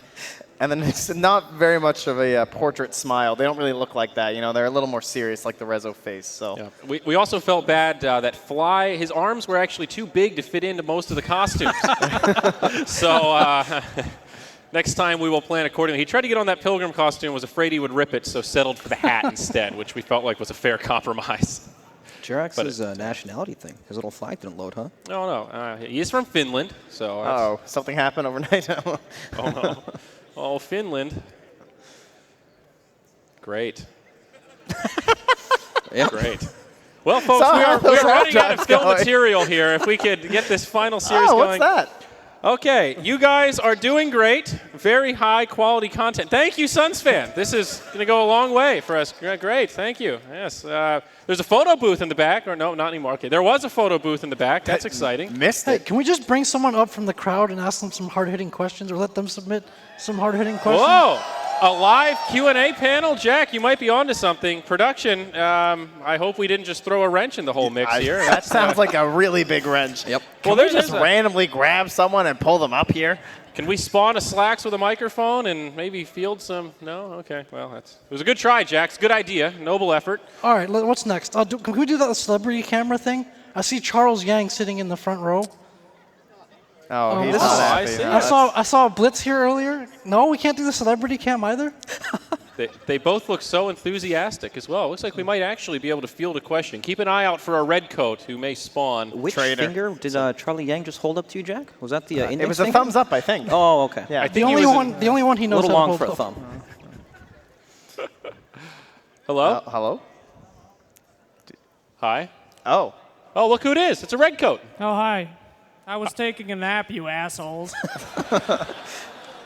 And then it's not very much of a portrait smile. They don't really look like that. You know, they're a little more serious, like the Rezo face. So Yeah. We also felt bad that Fly, his arms were actually too big to fit into most of the costumes. So next time we will plan accordingly. He tried to get on that pilgrim costume, was afraid he would rip it, so settled for the hat instead, which we felt like was a fair compromise. Jirax's nationality thing. His little flag didn't load, huh? No. He is from Finland, so. oh, something happened overnight. Oh no. Oh, Finland. Great. Yeah. Great. Well, folks, Somehow we those are running out of hot fill dogs going. material here. If we could get this final series Oh, going. what's that? Okay, you guys are doing great. Very high quality content. Thank you, Suns fan. This is going to go a long way for us. Great, thank you. Yes. There's a photo booth in the back. Or no, not anymore. Okay, there was a photo booth in the back. That's exciting. Missed Hey, it. can we just bring someone up from the crowd and ask them some hard-hitting questions, or let them submit some hard-hitting questions? Whoa! A live Q&A panel? Jack, you might be onto something. Production, I hope we didn't just throw a wrench in the whole mix here. That sounds like a really big wrench. Yep. Can we just randomly grab someone and pull them up here? Can we spawn a Slacks with a microphone and maybe field some? No? Okay. Well, it was a good try, Jack. It's a good idea. Noble effort. All right, what's next? Can we do that celebrity camera thing? I see Charles Yang sitting in the front row. Oh, he's this not is- happy. I see. I saw a Blitz here earlier. No, we can't do the celebrity cam either. They both look so enthusiastic as well. Looks like we might actually be able to field a question. Keep an eye out for a red coat who may spawn. Which Traitor. finger did Charlie Yang just hold up to you, Jack? Was that the index It was a finger? thumbs up, I think. Oh, okay. Yeah. I The think he only was one, the only one he A knows little how to long hold for a up. thumb. Hello? Hello? Hi. Oh. Oh, look who it is. It's a red coat. Oh, hi. I was taking a nap, you assholes.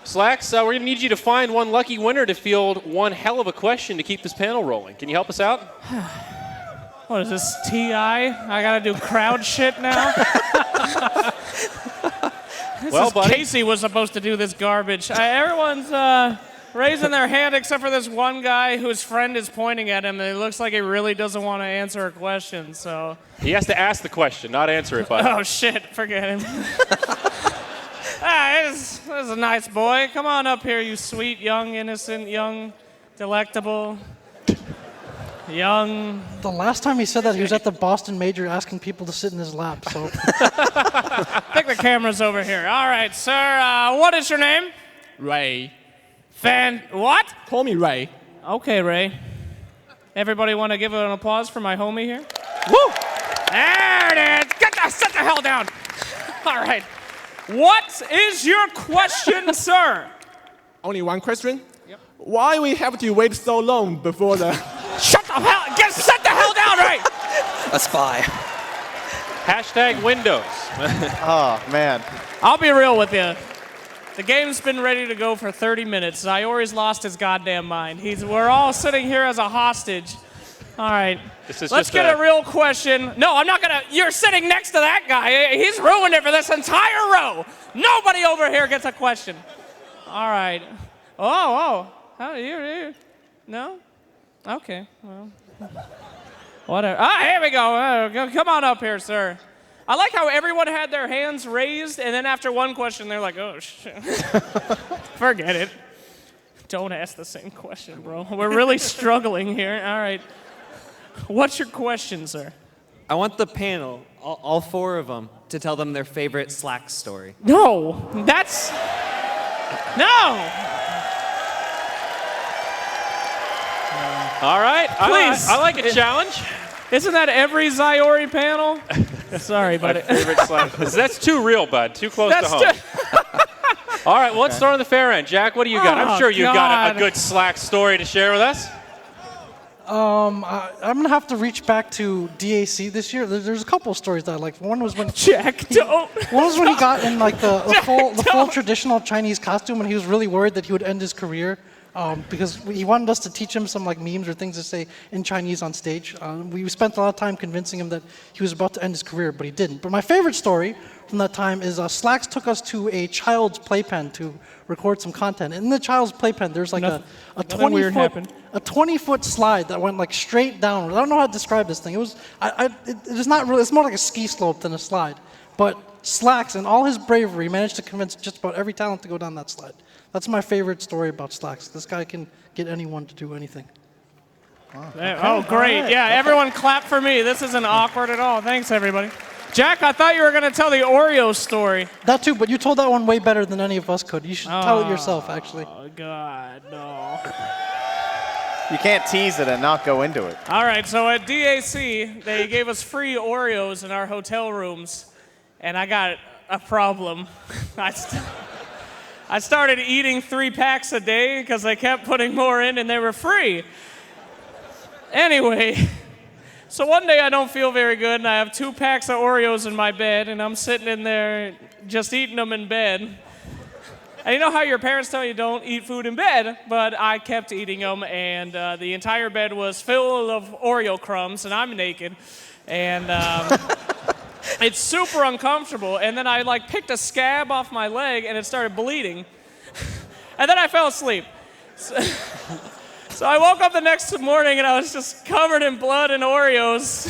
Slacks, we're going to need you to find one lucky winner to field one hell of a question to keep this panel rolling. Can you help us out? What is this, TI? I gotta do crowd shit now? Well, buddy. Casey was supposed to do this garbage. Everyone's raising their hand except for this one guy whose friend is pointing at him, and it looks like he really doesn't want to answer a question, so... He has to ask the question, not answer it, buddy. Oh, shit, forget him. This is a nice boy. Come on up here, you sweet, young, innocent, young, delectable, young... The last time he said that, he was at the Boston Major asking people to sit in his lap. So I think the camera's over here. All right, sir, what is your name? Ray. What? Call me Ray. Okay, Ray. Everybody want to give an applause for my homie here? Woo! There it is. Sit the hell down. All right. What is your question, sir? Only one question? Yep. Why we have to wait so long before the... Shut the hell. Sit the hell down, Ray. A spy. Hashtag Windows. Oh, man. I'll be real with you. The game's been ready to go for 30 minutes. Ziori's lost his goddamn mind. We're all sitting here as a hostage. All right. Let's get a real question. No, I'm not going to. You're sitting next to that guy. He's ruined it for this entire row. Nobody over here gets a question. All right. Oh. How are you? No? Okay. Well, whatever. Ah, here we go. Come on up here, sir. I like how everyone had their hands raised, and then after one question, they're like, oh, shit. Forget it. Don't ask the same question, bro. We're really struggling here. All right. What's your question, sir? I want the panel, all four of them, to tell them their favorite Slack story. No. That's... No. All right. Please. I like a challenge. Isn't that every Ziori panel? Sorry, My buddy. favorite Slack. That's too real, bud. Too close That's to home. All right, well, let's start on the fair end. Jack, what do you got? I'm sure you've got a good Slack story to share with us. I'm gonna have to reach back to DAC this year. There's a couple of stories that I like. One was when Jack, don't. One was when he got in like the full traditional Chinese costume, and he was really worried that he would end his career because he wanted us to teach him some like memes or things to say in Chinese on stage. We spent a lot of time convincing him that he was about to end his career, but he didn't. But my favorite story from that time is Slacks took us to a child's playpen to record some content. And in the child's playpen, there's like a 20-foot slide that went like straight down. I don't know how to describe this thing. It's not really. It's more like a ski slope than a slide. But Slacks, in all his bravery, managed to convince just about every talent to go down that slide. That's my favorite story about Slacks. This guy can get anyone to do anything. Oh, great. Yeah, everyone clap for me. This isn't awkward at all. Thanks, everybody. Jack, I thought you were going to tell the Oreo story. That too, but you told that one way better than any of us could. You should tell it yourself, actually. Oh, God, no. You can't tease it and not go into it. All right, so at DAC, they gave us free Oreos in our hotel rooms, and I got a problem. I started eating 3 packs a day because they kept putting more in and they were free. Anyway, so one day I don't feel very good and I have 2 packs of Oreos in my bed and I'm sitting in there just eating them in bed. And you know how your parents tell you don't eat food in bed, but I kept eating them and the entire bed was full of Oreo crumbs and I'm naked. And it's super uncomfortable. And then I like picked a scab off my leg and it started bleeding. And then I fell asleep. So I woke up the next morning and I was just covered in blood and Oreos.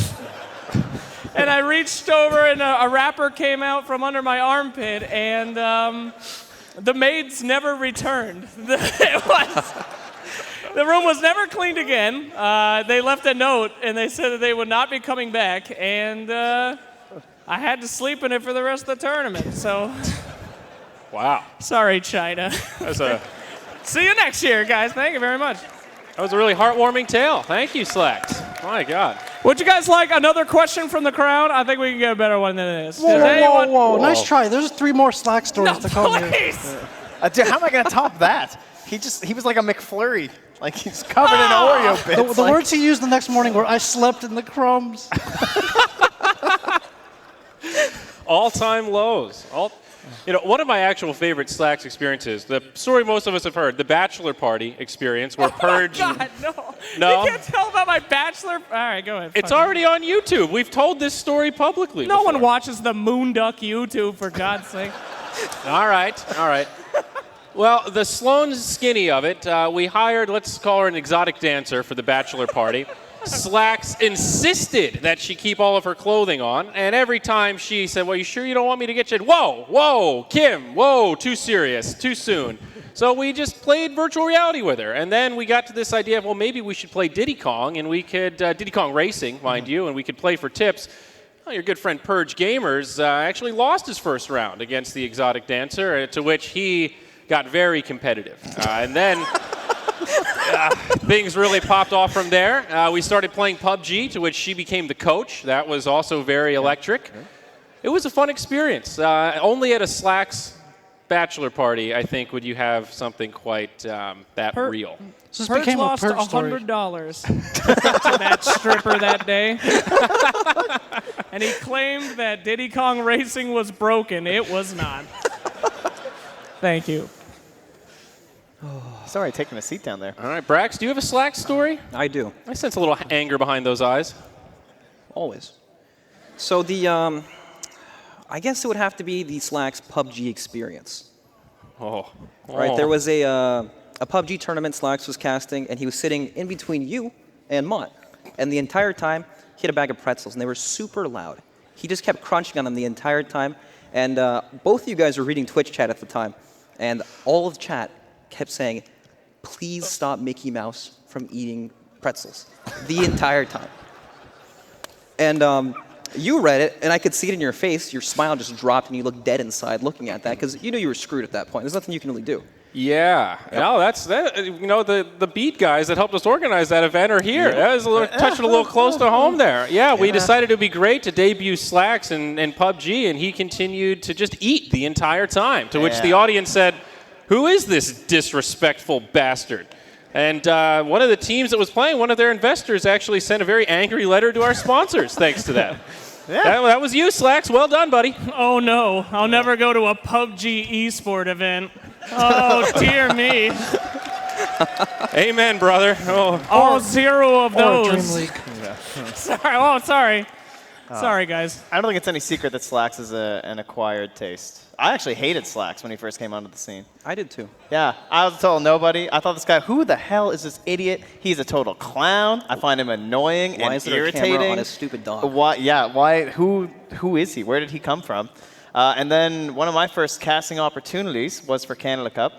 And I reached over and a wrapper came out from under my armpit and the maids never returned. The room was never cleaned again. They left a note and they said that they would not be coming back and I had to sleep in it for the rest of the tournament. So, Wow. sorry, China. See you next year, guys. Thank you very much. That was a really heartwarming tale. Thank you, Slacks. My God. Would you guys like another question from the crowd? I think we can get a better one than this. Whoa, Does anyone- whoa, whoa. Nice try. There's 3 more Slack stories No, to come here. please. Dude, how am I going to top that? He was like a McFlurry. Like he's covered in Oreo bits. The words he used the next morning were, I slept in the crumbs. All-time lows. One of my actual favorite Slacks experiences, the story most of us have heard, the bachelor party experience where Purge... Oh, my God, no. No? You can't tell about my bachelor... All right, go ahead. It's fine. already on YouTube. We've told this story publicly No before. one watches the Moonduck YouTube, for God's sake. All right. Well, the Sloan Skinny of it, we hired, let's call her an exotic dancer for the bachelor party. Slacks insisted that she keep all of her clothing on, and every time she said, well, you sure you don't want me to get you? Whoa, Kim, whoa, too serious, too soon. So we just played virtual reality with her, and then we got to this idea of, well, maybe we should play Diddy Kong, and we could, Diddy Kong Racing, mind you, and we could play for tips. Well, your good friend Purge Gamers actually lost his first round against the exotic dancer, to which he got very competitive. And then... things really popped off from there. We started playing PUBG, to which she became the coach. That was also very electric. It was a fun experience. Only at a Slacks bachelor party, I think, would you have something quite that real. So this Purge became a lost Purge story. $100 to that stripper that day. And he claimed that Diddy Kong Racing was broken. It was not. Thank you. Sorry, taking a seat down there. All right, Brax, do you have a Slacks story? I do. I sense a little anger behind those eyes. Always. So I guess it would have to be the Slacks PUBG experience. Right, there was a PUBG tournament Slacks was casting, and he was sitting in between you and Mott. And the entire time, he had a bag of pretzels, and they were super loud. He just kept crunching on them the entire time. And both of you guys were reading Twitch chat at the time, and all of chat kept saying, please stop Mickey Mouse from eating pretzels the entire time. And you read it, and I could see it in your face. Your smile just dropped, and you looked dead inside looking at that, because you knew you were screwed at that point. There's nothing you can really do. Yeah. No, that's that. You know, the beat guys that helped us organize that event are here. That was touching a little close to home there. Yeah, we decided it would be great to debut Slacks and PUBG, and he continued to just eat the entire time, to which the audience said, who is this disrespectful bastard? And one of the teams that was playing, one of their investors actually sent a very angry letter to our sponsors thanks to that. That was you, Slacks. Well done, buddy. Oh, no. I'll never go to a PUBG esport event. Oh, dear me. Amen, brother. All 0 of those. Or Dream League. Sorry. Sorry, guys. I don't think it's any secret that Slacks is an acquired taste. I actually hated Slacks when he first came onto the scene. I did too. Yeah, I was told nobody. I thought this guy, who the hell is this idiot? He's a total clown. I find him annoying Why and is there a irritating. camera on his stupid dog? Why? Yeah, why? Who is he? Where did he come from? And then one of my first casting opportunities was for Canada Cup.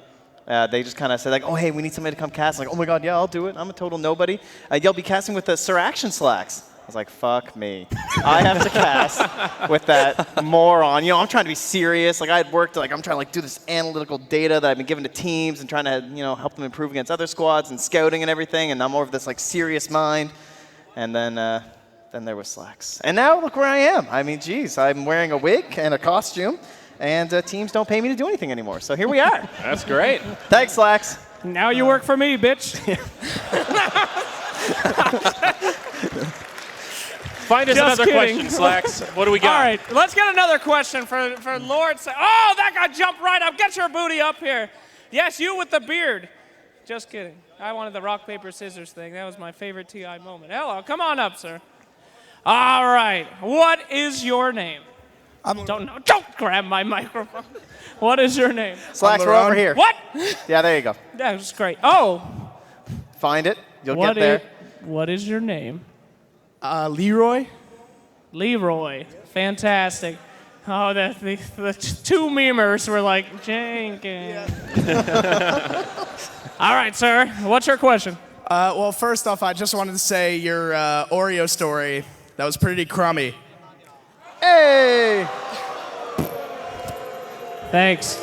They just kind of said like, oh, hey, we need somebody to come cast. Like, oh my God, yeah, I'll do it. I'm a total nobody. You'll be casting with the Sir Action slacks. I was like, fuck me. I have to cast with that moron. You know, I'm trying to be serious. Like I had worked, like I'm trying to like do this analytical data that I've been given to teams and trying to, you know, help them improve against other squads and scouting and everything. And I'm more of this like serious mind. And then there was slacks. And now look where I am. I mean, geez, I'm wearing a wig and a costume. And teams don't pay me to do anything anymore. So here we are. That's great. Thanks, Slacks. Now you work for me, bitch. Find us Just another kidding. question, Slacks. What do we got? All right, let's get another question for Lord's sake. Oh, that guy jumped right up. Get your booty up here. Yes, you with the beard. Just kidding. I wanted the rock, paper, scissors thing. That was my favorite TI moment. Hello, come on up, sir. All right, what is your name? Don't grab my microphone. What is your name? Slacks, we're over here. What? Yeah, there you go. That was great. Oh. Find it. You'll get there. What is your name? Leroy. Leroy. Fantastic. Oh, the two memers were like, Jenkins. All right, sir. What's your question? Well, first off, I just wanted to say your Oreo story, that was pretty crummy. Hey! Thanks.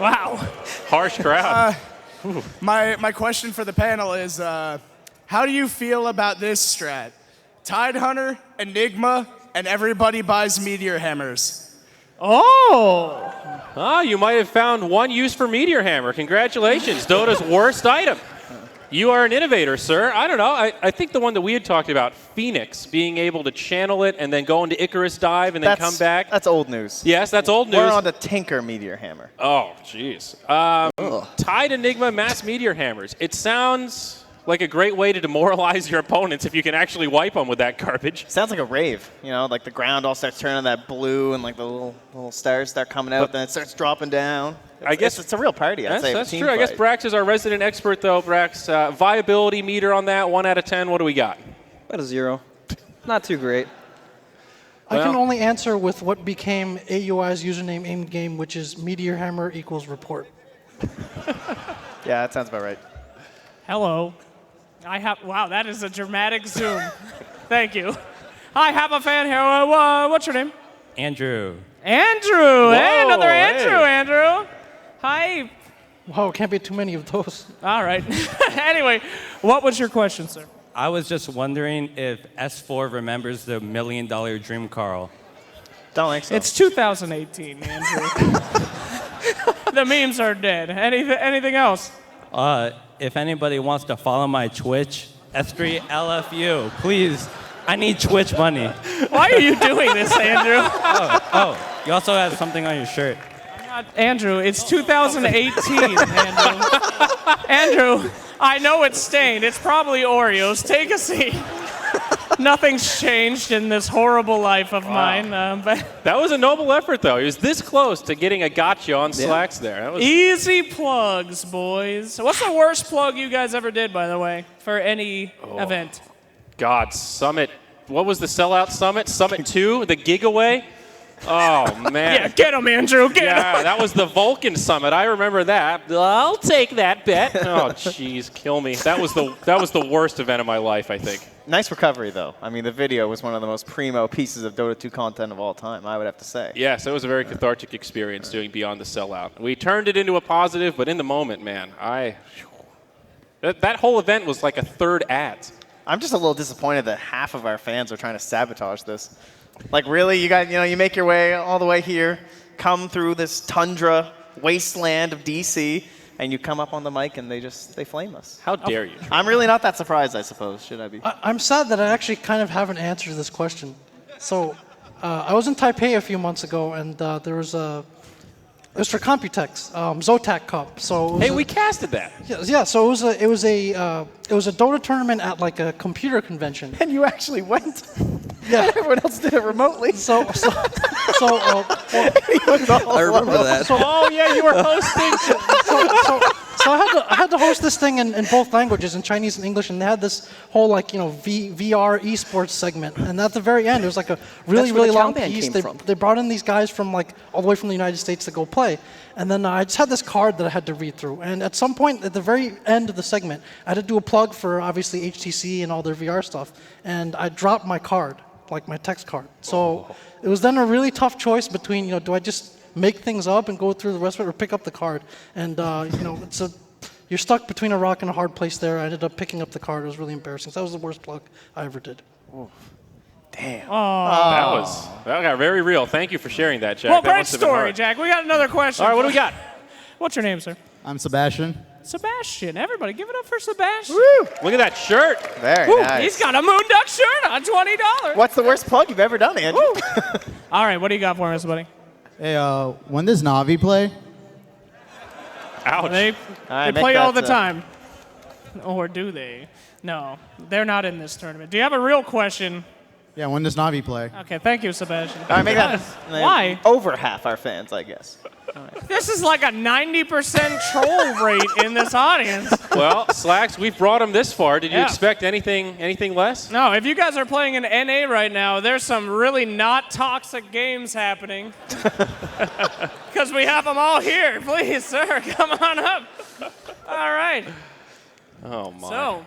Wow. Harsh crowd. My question for the panel is, how do you feel about this strat? Tidehunter, Enigma, and everybody buys meteor hammers. Oh! You might have found one use for Meteor Hammer. Congratulations, Dota's worst item. You are an innovator, sir. I don't know. I think the one that we had talked about, Phoenix, being able to channel it and then go into Icarus Dive and then come back. That's old news. Yes, that's old news. We're on the Tinker Meteor Hammer. Oh, jeez. Tide Enigma Mass Meteor Hammers. It sounds like a great way to demoralize your opponents if you can actually wipe them with that garbage. Sounds like a rave. You know, like the ground all starts turning that blue and like the little stars start coming out, then it starts dropping down. I guess it's a real party, I'd say. That's team true. I guess fight. Brax is our resident expert, though. Brax, viability meter on that, 1 out of 10. What do we got? About a 0. Not too great. I can only answer with what became AUI's username in game, which is Meteor Hammer equals report. Yeah, that sounds about right. Hello. Wow, that is a dramatic zoom. Thank you. I have a fan here. What's your name? Andrew. Andrew. Whoa, Hey, another Andrew, hey. Andrew. Hi. Wow, can't be too many of those. All right. Anyway, what was your question, sir? I was just wondering if S4 remembers the $1 million dream, Carl. Don't think so. It's 2018, Andrew. The memes are dead. Anything else? If anybody wants to follow my Twitch, S3LFU, please. I need Twitch money. Why are you doing this, Andrew? Oh, you also have something on your shirt. Andrew, it's 2018, Andrew. Andrew, I know it's stained. It's probably Oreos. Take a seat. Nothing's changed in this horrible life of mine. But That was a noble effort, though. He was this close to getting a gotcha on Slacks there. That was easy plugs, boys. What's the worst plug you guys ever did, by the way, for any event? God, Summit. What was the sellout Summit? Summit 2? The Gigaway? Oh, man. Yeah, get him, Andrew. Get him. Yeah, that was the Vulcan Summit. I remember that. I'll take that bet. Oh, jeez, kill me. That was the worst event of my life, I think. Nice recovery, though. I mean, the video was one of the most primo pieces of Dota 2 content of all time, I would have to say. Yes, it was a very cathartic experience doing Beyond the Sellout. We turned it into a positive, but in the moment, man, that whole event was like a third ads. I'm just a little disappointed that half of our fans are trying to sabotage this. Like, really? You make your way all the way here, come through this tundra wasteland of DC, and you come up on the mic and they flame us. How dare you? I'm really not that surprised, I suppose. Should I be? I'm sad that I actually kind of have an answer to this question. So, I was in Taipei a few months ago, and there was it was for Computex, Zotac Cup. So Hey, we casted that. Yeah. So it was a Dota tournament at like a computer convention. And you actually went. Yeah. Everyone else did it remotely. So I remember that. Oh, yeah, you were hosting. So I had to host this thing in both languages, in Chinese and English, and they had this whole VR esports segment. And at the very end, it was like a really long piece. They brought in these guys from all the way from the United States to go play. And then I just had this card that I had to read through. And at some point, at the very end of the segment, I had to do a plug for obviously HTC and all their VR stuff. And I dropped my card, like my text card. So it was then a really tough choice between, do I just make things up and go through the rest of it, or pick up the card? And you're stuck between a rock and a hard place there. I ended up picking up the card. It was really embarrassing. So that was the worst plug I ever did. Oh. Damn. That got very real. Thank you for sharing that, Jack. Well, That great must have been story, hard. Jack. We got another question. All right, what do we got? What's your name, sir? I'm Sebastian. Sebastian. Everybody, give it up for Sebastian. Woo! Look at that shirt. Very Woo, nice. He's got a Moonduck shirt on, $20. What's the worst plug you've ever done, Andrew? All right, what do you got for us, buddy? Hey, when does Navi play? Ouch. They Make play all the that, time. Or do they? No, they're not in this tournament. Do you have a real question? Yeah, when does Navi play? Okay, thank you, Sebastian. All right, make that Why? over half our fans, I guess. This is like a 90% troll rate in this audience. Well, Slacks, we've brought him this far. Did you Yeah. expect anything less? No, if you guys are playing in NA right now, there's some really not toxic games happening. Because we have them all here. Please, sir, come on up. All right. Oh, my. So,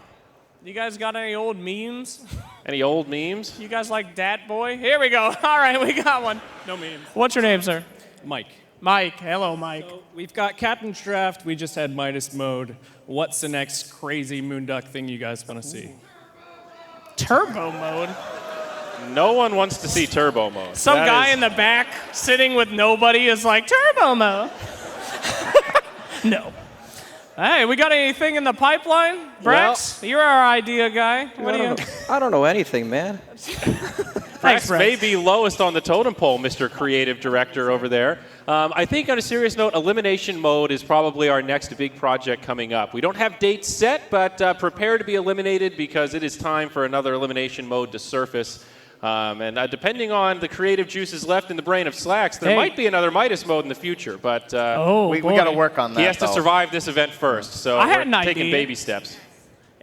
you guys got any old memes? Any old memes? You guys like Dat Boy? Here we go. All right, we got one. No memes. What's your name, sir? Mike. Mike. Hello, Mike. So we've got Captain's Draft. We just had Midas Mode. What's the next crazy Moonduck thing you guys want to see? Turbo mode. No one wants to see turbo mode. Some guy in the back sitting with nobody is like, turbo mode. No. Hey, we got anything in the pipeline? Brax, you're our idea guy. What do you? I don't know anything, man. Brax may be lowest on the totem pole, Mr. Creative Director over there. I think on a serious note, elimination mode is probably our next big project coming up. We don't have dates set, but prepare to be eliminated because it is time for another elimination mode to surface. And depending on the creative juices left in the brain of Slacks, there might be another Midas mode in the future. But we got to work on that. He has to survive this event first, so I had we're an taking idea. baby steps.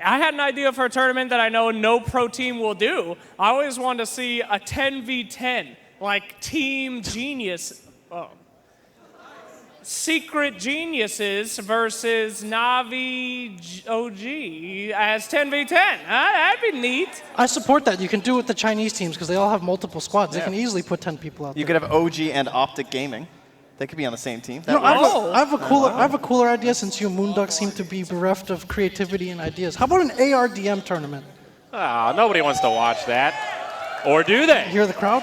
I had an idea for a tournament that I know no pro team will do. I always wanted to see a 10v10, like Team Genius. Oh. Secret Geniuses versus Navi OG as 10v10. That'd be neat. I support that. You can do it with the Chinese teams because they all have multiple squads. They can easily put 10 people out You there. could have OG and Optic Gaming. They could be on the same team. I have a cooler idea since you Moonduck seem to be bereft of creativity and ideas. How about an ARDM tournament? Nobody wants to watch that. Or do they? Hear the crowd?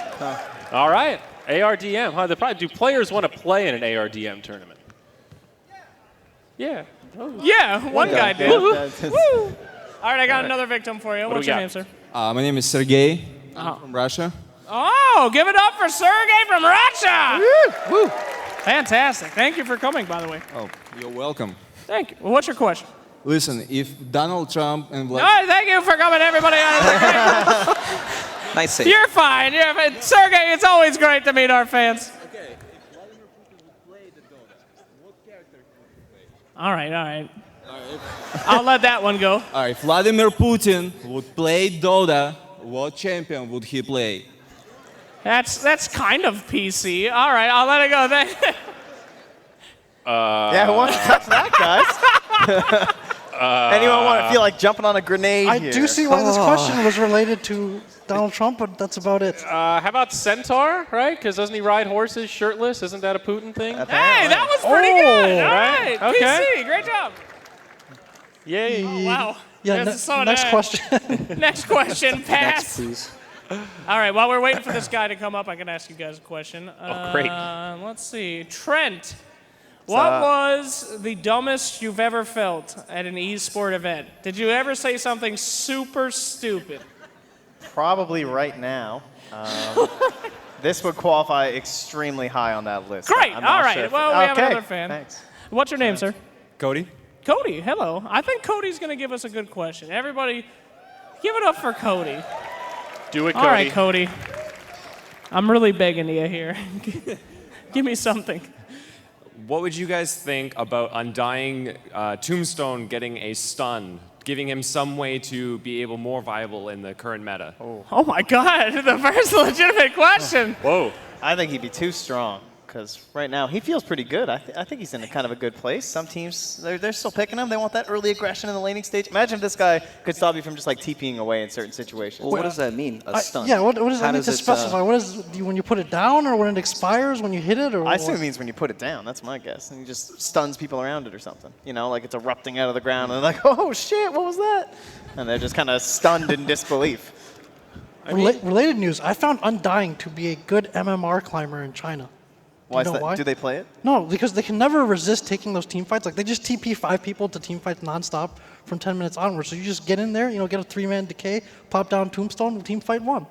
All right. ARDM. Huh? Do players want to play in an ARDM tournament? Yeah. Yeah, one guy did. Yeah, Woo! that's- All right, I got another victim for you. What do What's we your got? name, sir? My name is Sergey from Russia. Oh, give it up for Sergey from Russia! Woo! Fantastic. Thank you for coming, by the way. Oh, you're welcome. Thank you. Well, what's your question? Listen, if Donald Trump and No, thank you for coming, everybody. Nice save. You're fine. You're fine. Sergey, it's always great to meet our fans. All right. I'll let that one go. All right, Vladimir Putin would play Dota, what champion would he play? That's kind of PC. All right, I'll let it go. Yeah, who wants to touch that, guys? Anyone want to feel like jumping on a grenade I here? do see why this question was related to Donald Trump, but that's about it. How about Centaur, right? Because doesn't he ride horses shirtless? Isn't that a Putin thing? Hey, that was pretty good. All right. Okay. PC, great job. Yay. Oh, wow. Yeah, This is so next nice. question. Next question, pass. Next, please. All right, while we're waiting for this guy to come up, I can ask you guys a question. Great. Let's see. Trent, what was the dumbest you've ever felt at an e-sport event? Did you ever say something super stupid? Probably right now. This would qualify extremely high on that list. Great. I'm not All right. sure if- Well, we have Okay, another fan. Thanks. What's your name, sir? Cody? Cody. Hello. I think Cody's going to give us a good question. Everybody, give it up for Cody. Do it, Cody. All right, Cody. I'm really begging you here. Give me something. what would you guys think about Undying Tombstone getting a stun, giving him some way to be able more viable in the current meta? Oh my God, the first legitimate question. Whoa. I think he'd be too strong because right now he feels pretty good. I think he's in a kind of a good place. Some teams, they're still picking him. They want that early aggression in the laning stage. Imagine if this guy could stop you from just like TPing away in certain situations. Well, what does that mean? A stun? Yeah, what does How that mean does to it, specify? What is when you put it down, or when it expires, when you hit it, or I assume what? it means when you put it down. That's my guess. And he just stuns people around it or something. You know, like it's erupting out of the ground. And they're like, oh, shit, what was that? And they're just kind of stunned in disbelief. Related news, I found Undying to be a good MMR climber in China. Why is that? Why? Do they play it? No, because they can never resist taking those team fights. Like, they just TP 5 people to team fights nonstop from 10 minutes onwards. So you just get in there, you know, get a 3-man decay, pop down Tombstone, team fight 1.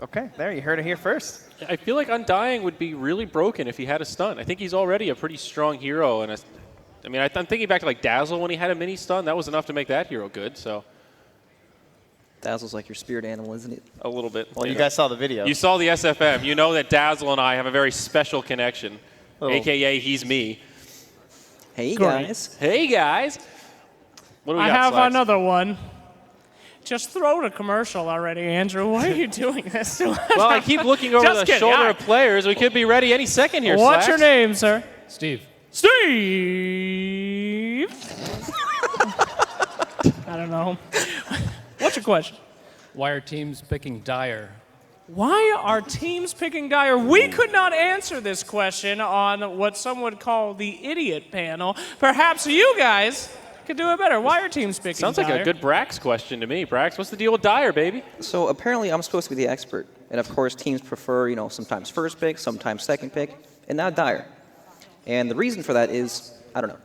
Okay, there, you heard it here first. I feel like Undying would be really broken if he had a stun. I think he's already a pretty strong hero. And I'm thinking back to like Dazzle when he had a mini stun. That was enough to make that hero good. So Dazzle's like your spirit animal, isn't it? a little bit. Well, you guys saw the video. You saw the SFM. You know that Dazzle and I have a very special connection, a.k.a. he's me. Hey, Great. guys. Hey, guys. What do we I got, have Slacks? another one. Just throw the commercial already, Andrew. Why are you doing this to us? Well, I keep looking over Just the kidding. shoulder All of players. We could be ready any second here, What's your Slacks. name, sir? Steve. Steve. I don't know. What's your question? Why are teams picking Dire? Why are teams picking Dire? We could not answer this question on what some would call the idiot panel. Perhaps you guys could do it better. Why are teams picking Sounds Dire? like a good Brax question to me. Brax, what's the deal with Dire, baby? So apparently I'm supposed to be the expert. And of course, teams prefer, you know, sometimes first pick, sometimes second pick, and now Dire. And the reason for that is, I don't know.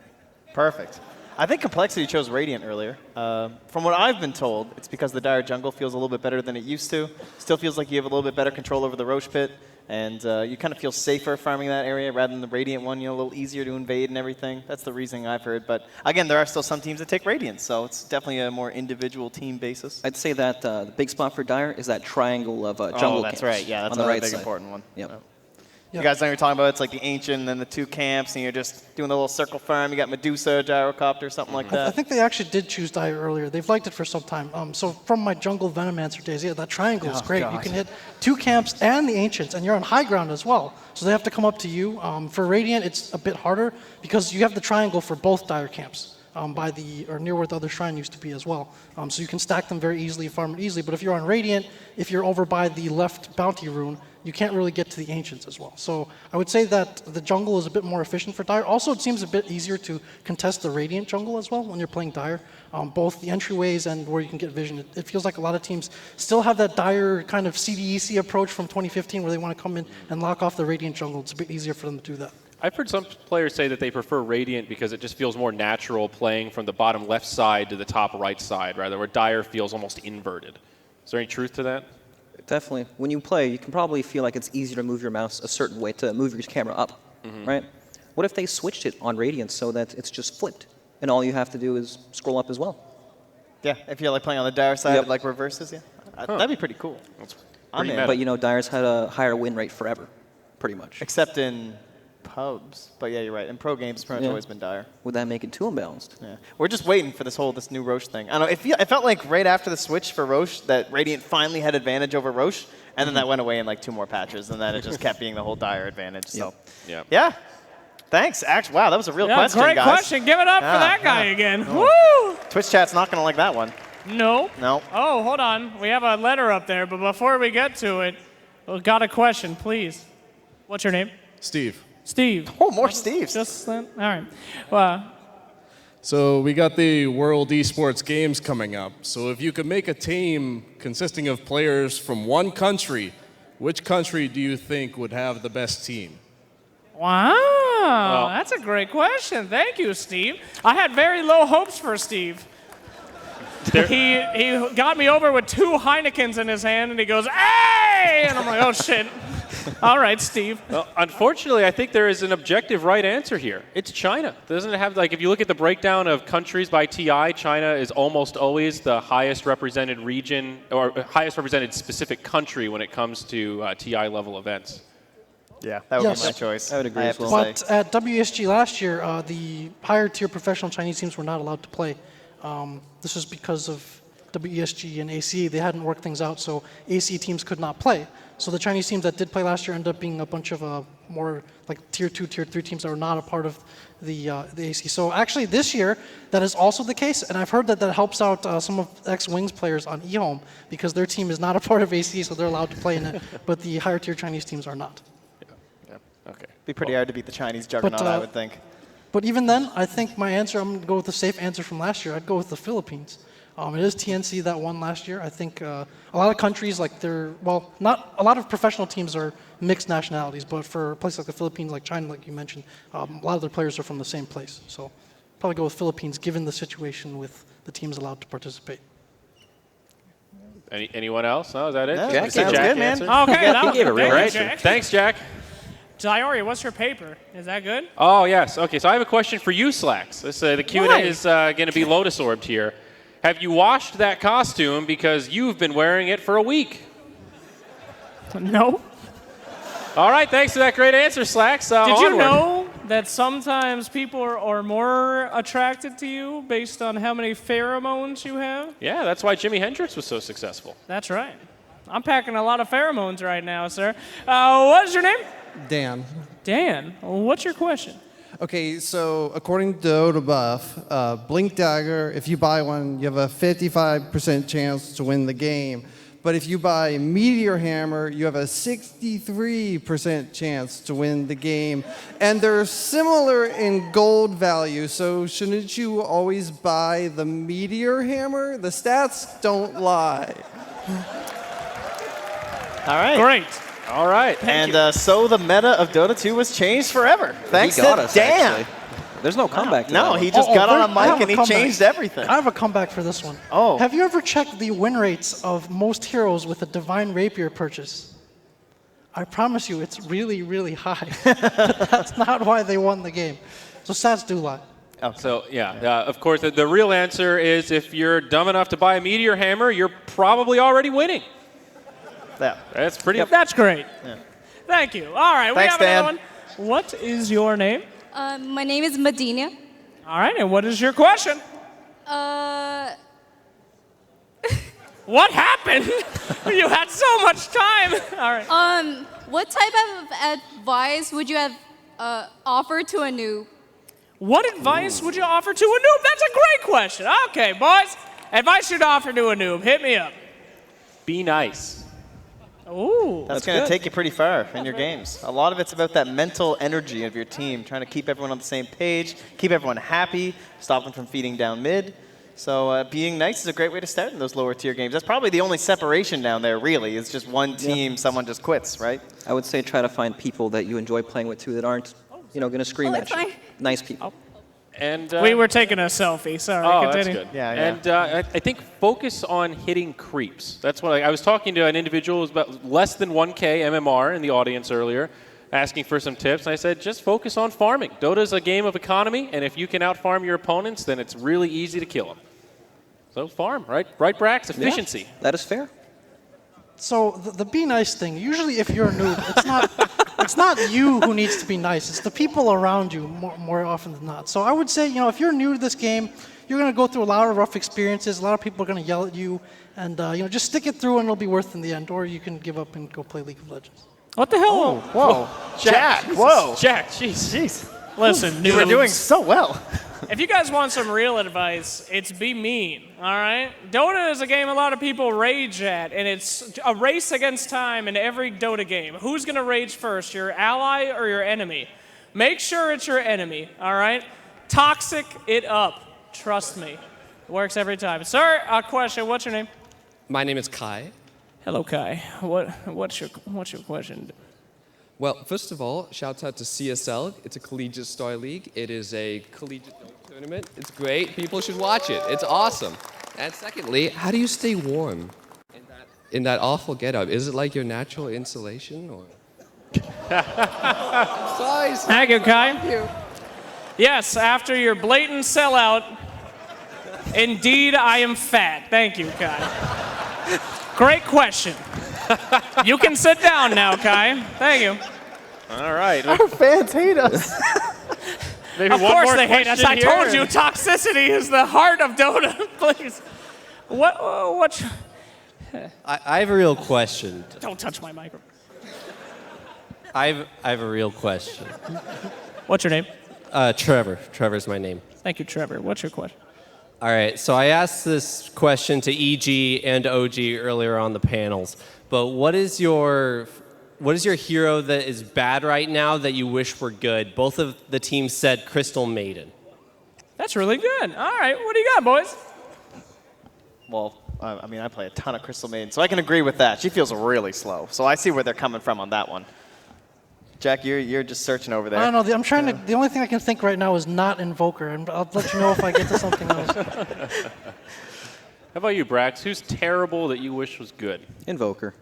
Perfect. I think Complexity chose Radiant earlier. From what I've been told, it's because the Dire jungle feels a little bit better than it used to. Still feels like you have a little bit better control over the Roche pit, and you kind of feel safer farming that area rather than the Radiant one, you know, a little easier to invade and everything. That's the reasoning I've heard. But again, there are still some teams that take Radiant, so it's definitely a more individual team basis. I'd say that the big spot for Dire is that triangle of jungle Oh, that's camps right. Yeah, that's on the another right big side. important one. Yep. You guys know what you're talking about? It's like the Ancient and then the 2 camps, and you're just doing the little circle farm. You got Medusa, Gyrocopter, something like that. I think they actually did choose Dire earlier. They've liked it for some time. So from my jungle Venomancer days, yeah, that triangle is Oh, great. God. You can hit 2 camps and the Ancients, and you're on high ground as well. So they have to come up to you. For Radiant, it's a bit harder because you have the triangle for both Dire camps. Or near where the other shrine used to be as well. So you can stack them very easily, farm it easily. But if you're on Radiant, if you're over by the left bounty rune, you can't really get to the Ancients as well. So I would say that the jungle is a bit more efficient for Dire. Also, it seems a bit easier to contest the Radiant jungle as well when you're playing Dire. Both the entryways and where you can get vision. It feels like a lot of teams still have that Dire kind of CDEC approach from 2015 where they want to come in and lock off the Radiant jungle. It's a bit easier for them to do that. I've heard some players say that they prefer Radiant because it just feels more natural playing from the bottom left side to the top right side, rather, where Dire feels almost inverted. Is there any truth to that? Definitely. When you play, you can probably feel like it's easier to move your mouse a certain way to move your camera up, right? What if they switched it on Radiant so that it's just flipped, and all you have to do is scroll up as well? Yeah, if you're like playing on the Dire side, Yep. like reverses, yeah. That'd be pretty cool. I'm in. But you know, Dire's had a higher win rate forever, pretty much. Except in pubs. But yeah, you're right. In pro games, it's pretty much always been Dire. Would that make it too imbalanced? Yeah. We're just waiting for this new Roche thing. I don't know. It felt like right after the switch for Roche that Radiant finally had advantage over Roche, and then that went away in like 2 more patches, and then it just kept being the whole Dire advantage. So, yeah. Thanks. Actually, wow, that was a real question, great guys. question. Give it up for that guy again. Woo! Twitch chat's not gonna like that one. No. No. Oh, hold on. We have a letter up there, but before we get to it, we got a question, please. What's your name? Steve. Steve. Oh, more Steves. Just all right. Well, So we got the World Esports Games coming up. So if you could make a team consisting of players from one country, which country do you think would have the best team? wow, that's a great question. Thank you, Steve. I had very low hopes for Steve. He got me over with 2 Heinekens in his hand, and he goes, "Hey!" And I'm like, "Oh shit." All right, Steve. Well, unfortunately, I think there is an objective right answer here. It's China. Doesn't it have, like, if you look at the breakdown of countries by TI, China is almost always the highest represented region or highest represented specific country when it comes to TI level events. Yeah, that would Yes. be my choice. I would agree have as to well. say. But at WSG last year, the higher tier professional Chinese teams were not allowed to play. This was because of WESG and ACE. They hadn't worked things out, so ACE teams could not play. So the Chinese teams that did play last year ended up being a bunch of more like tier 2, tier 3 teams that were not a part of the ACE. So actually this year, that is also the case, and I've heard that that helps out some of X-Wings players on eHome because their team is not a part of ACE, so they're allowed to play in it, but the higher tier Chinese teams are not. Okay. Be pretty hard to beat the Chinese juggernaut, I would think. But even then, I think my answer, I'm going to go with the safe answer from last year. I'd go with the Philippines. It is TNC that won last year. I think a lot of countries, not a lot of professional teams are mixed nationalities, but for a place like the Philippines, like China, like you mentioned, a lot of their players are from the same place. So probably go with Philippines, given the situation with the teams allowed to participate. Anyone else? Oh, is that it? Yeah, Just sounds a Jack good, man. answer? Okay, that was gave a real thank you, answer. Jack. Thanks, Jack. Diori, what's your paper? Is that good? Oh, yes. Okay, so I have a question for you, Slacks. The Q&A Why? is going to be Lotus-orbed here. Have you washed that costume because you've been wearing it for a week? No. All right, thanks for that great answer, Slacks. Did you Onward. know that sometimes people are more attracted to you based on how many pheromones you have? Yeah, that's why Jimi Hendrix was so successful. That's right. I'm packing a lot of pheromones right now, sir. What is your name? Dan. Dan. What's your question? Okay, so according to Dota Buff, Blink Dagger, if you buy one, you have a 55% chance to win the game. But if you buy Meteor Hammer, you have a 63% chance to win the game. And they're similar in gold value, so shouldn't you always buy the Meteor Hammer? The stats don't lie. All right. Great. All right. So the meta of Dota 2 was changed forever. Thanks He got to us, Dan. actually. There's no comeback to No, that he one. just got on a I have mic and he comeback. changed everything. I have a comeback for this one. Oh. Have you ever checked the win rates of most heroes with a Divine Rapier purchase? I promise you, it's really, really high. That's not why they won the game. So stats do lie. So, of course, the real answer is if you're dumb enough to buy a Meteor Hammer, you're probably already winning. Yeah. That's pretty... That's great. Yeah. Thank you. All right, Thanks, we have Dan. another one. What is your name? My name is Medina. All right, and what is your question? What happened? You had so much time. All right. What type of advice would you have offered to a noob? What advice would you offer to a noob? That's a great question. Okay, boys. Advice you'd offer to a noob. Hit me up. Be nice. Ooh. That's going to take you pretty far in your games. A lot of it's about that mental energy of your team, trying to keep everyone on the same page, keep everyone happy, stop them from feeding down mid. So being nice is a great way to start in those lower tier games. That's probably the only separation down there, really. It's just one team, someone just quits, right? I would say try to find people that you enjoy playing with too that aren't, going to scream at you. Nice people. And we were taking a selfie. Sorry, continue. That's good. And I think focus on hitting creeps. That's what I was talking to an individual who was about less than 1K MMR in the audience earlier, asking for some tips. And I said, just focus on farming. Dota's a game of economy, and if you can out-farm your opponents, then it's really easy to kill them. So farm, right? Right, Brax? Efficiency. Yeah, that is fair. So the be nice thing, usually if you're a noob, it's not you who needs to be nice. It's the people around you more often than not. So I would say, if you're new to this game, you're going to go through a lot of rough experiences. A lot of people are going to yell at you. And, just stick it through and it'll be worth it in the end. Or you can give up and go play League of Legends. What the hell? Oh, whoa. Jack, whoa. Jack, jeez. Listen, you were doing so well. If you guys want some real advice, it's be mean, all right? Dota is a game a lot of people rage at, and it's a race against time in every Dota game. Who's going to rage first, your ally or your enemy? Make sure it's your enemy, all right? Toxic it up. Trust me. It works every time. Sir, a question. What's your name? My name is Kai. Hello, Kai. What's your question? Well, first of all, shout out to CSL. It's a collegiate star league. It is a collegiate tournament. It's great. People should watch it. It's awesome. And secondly, how do you stay warm in that awful getup? Is it like your natural insulation or? Sorry. Thank you, Kai. Yes, after your blatant sellout, indeed I am fat. Thank you, Kai. Great question. You can sit down now, Kai. Thank you. All right. Our fans hate us. Maybe Of one course more they hate us. question I told here. you, toxicity is the heart of Dota. Please. What? I have a real question. Don't touch my microphone. I have a real question. What's your name? Trevor. Trevor's my name. Thank you, Trevor. What's your question? All right, so I asked this question to EG and OG earlier on the panels, but what is your hero that is bad right now that you wish were good? Both of the teams said Crystal Maiden. That's really good. All right, what do you got, boys? Well, I mean, I play a ton of Crystal Maiden, so I can agree with that. She feels really slow, so I see where they're coming from on that one. Jack, you're just searching over there. I don't know. I'm trying to. The only thing I can think right now is not Invoker, and I'll let you know if I get to something else. How about you, Brax? Who's terrible that you wish was good? Invoker.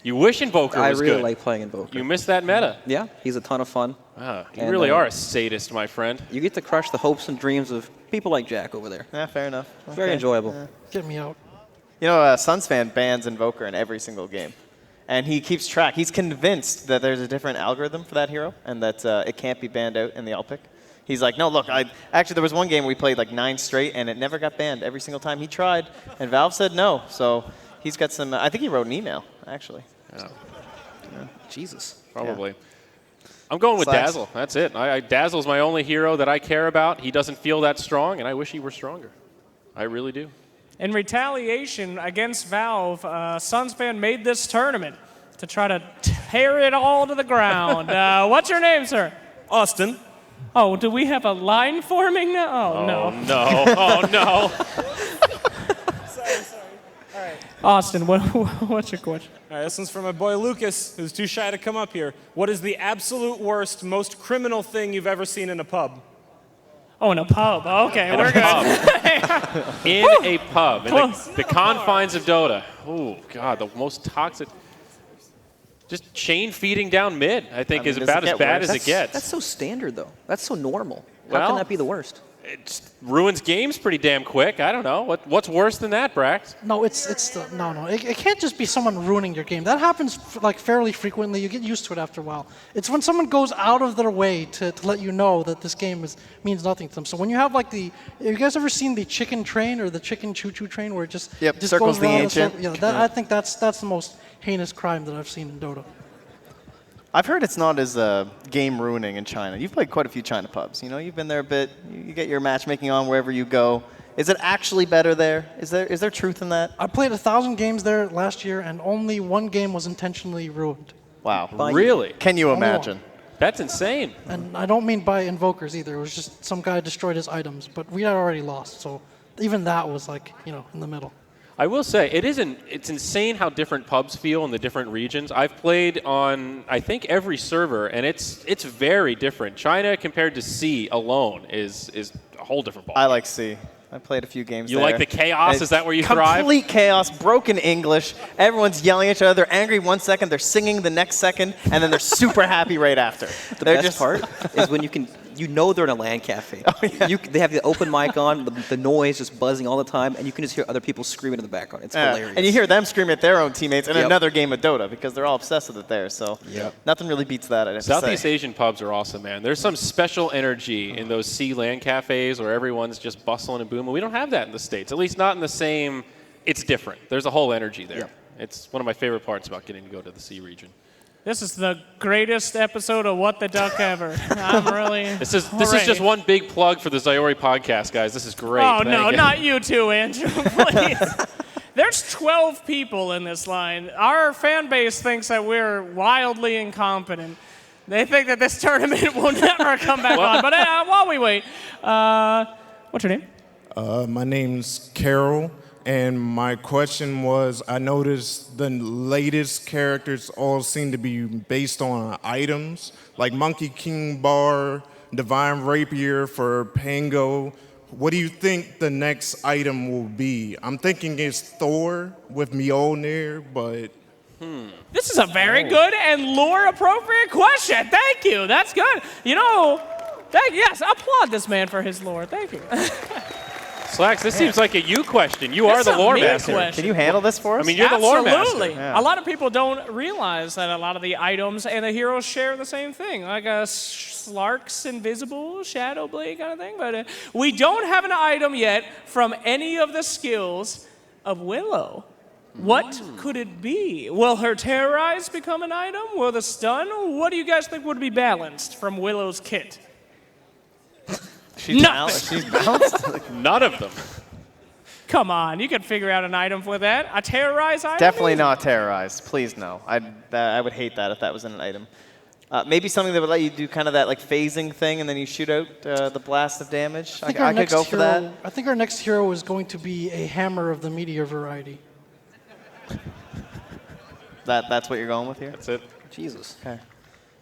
You wish Invoker was I good. really like playing Invoker. You missed that meta. Yeah, he's a ton of fun. Wow, you And, really are a sadist, my friend. You get to crush the hopes and dreams of people like Jack over there. Yeah, fair enough. Very Okay. enjoyable. Yeah. Get me out. You know, Suns fan bans Invoker in every single game. And he keeps track. He's convinced that there's a different algorithm for that hero and that it can't be banned out in the all pick. He's like, no, look, actually there was one game we played like 9 straight and it never got banned every single time he tried. And Valve said no. So he's got some, I think he wrote an email, actually. Yeah. Jesus. Probably. I'm going with Slacks. Dazzle. That's it. Dazzle's my only hero that I care about. He doesn't feel that strong, and I wish he were stronger. I really do. In retaliation against Valve, Suns fan made this tournament to try to tear it all to the ground. What's your name, sir? Austin. Oh, do we have a line forming now? Oh, no. No. Oh, no. Austin, what's your question? All right, this one's from my boy Lucas, who's too shy to come up here. What is the absolute worst, most criminal thing you've ever seen in a pub? Oh, in a pub. Okay, In we're a good. pub. In a pub. In the confines of Dota. Oh, God, the most toxic. Just chain feeding down mid, I think, is about as bad as it gets. That's so standard, though. That's so normal. How Well, can that be the worst? It ruins games pretty damn quick. I don't know. What's worse than that, Brax? No, no. It can't just be someone ruining your game. That happens like fairly frequently. You get used to it after a while. It's when someone goes out of their way to let you know that this game means nothing to them. So when you have like have you guys ever seen the chicken train or the chicken choo-choo train where it just circles goes the around ancient. I think that's the most heinous crime that I've seen in Dota. I've heard it's not as game ruining in China. You've played quite a few China pubs. You know, you've been there a bit. You get your matchmaking on wherever you go. Is it actually better there? Is there truth in that? I played 1,000 games there last year, and only one game was intentionally ruined. Wow. Really? Can you Only one. imagine? That's insane. And I don't mean by invokers either. It was just some guy destroyed his items, but we had already lost. So even that was like, in the middle. I will say, it's insane how different pubs feel in the different regions. I've played on, I think, every server, and it's very different. China compared to C alone is a whole different ball. I like C. I played a few games You there. like the chaos? It's Is that where you thrive? Complete chaos, broken English. Everyone's yelling at each other. They're angry 1 second, they're singing the next second, and then they're super happy right after. The best part is when they're in a LAN cafe. Oh, yeah. They have the open mic on, the noise just buzzing all the time, and you can just hear other people screaming in the background. It's hilarious. And you hear them scream at their own teammates in Yep. another game of Dota because they're all obsessed with it there. So nothing really beats that, I'd have to Southeast say. Asian pubs are awesome, man. There's some special energy in those C LAN cafes where everyone's just bustling and booming. We don't have that in the States, at least not in the same. It's different. There's a whole energy there. It's one of my favorite parts about getting to go to the C region. This is the greatest episode of What the Duck ever. I'm really. This is just one big plug for the Zyori podcast, guys. This is great. Oh, Thank no, you. not you two, Andrew, please. There's 12 people in this line. Our fan base thinks that we're wildly incompetent. They think that this tournament will never come back on. But while we wait, what's your name? My name's Carol, and my question was, I noticed the latest characters all seem to be based on items, like Monkey King Bar, Divine Rapier for Pango. What do you think the next item will be? I'm thinking it's Thor with Mjolnir, but... This is a very good and lore-appropriate question. Thank you. That's good. Yes, applaud this man for his lore. Thank you. Slacks, this seems like a you question. You are It's the a lore me master. question. Can you handle this for us? I mean, you're the lore master. Absolutely. Yeah. A lot of people don't realize that a lot of the items and the heroes share the same thing, like a Slark's invisible shadow blade kind of thing. But we don't have an item yet from any of the skills of Willow. What could it be? Will her terrorize become an item? Will the stun? What do you guys think would be balanced from Willow's kit? She's Nothing. She's balanced. None of them. Come on, you could figure out an item for that. A terrorize item? Definitely not terrorized. Please no. I would hate that if that was in an item. Maybe something that would let you do kind of that like phasing thing, and then you shoot out the blast of damage. I could go for that. I think our next hero is going to be a hammer of the meteor variety. That's what you're going with here? That's it. Jesus. Okay.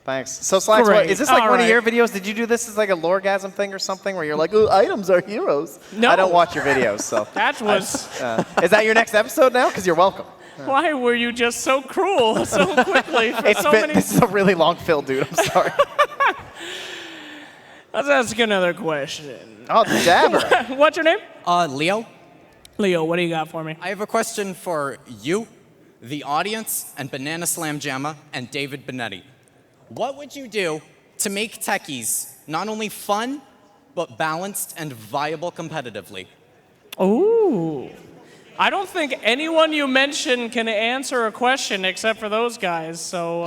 Thanks. So Slacks, Great. is this like All one of right. your videos? Did you do this as like a loregasm thing or something where you're like, ooh, items are heroes? No. I don't watch your videos, so. That was. Is that your next episode now? Because you're welcome. Why were you just so cruel so quickly for so many? This is a really long fill, dude. I'm sorry. Let's ask another question. Oh, Jabber. What's your name? Leo. Leo, what do you got for me? I have a question for you, the audience, and Banana Slam Jamma, and David Benetti. What would you do to make techies not only fun, but balanced and viable competitively? Ooh. I don't think anyone you mention can answer a question except for those guys, so...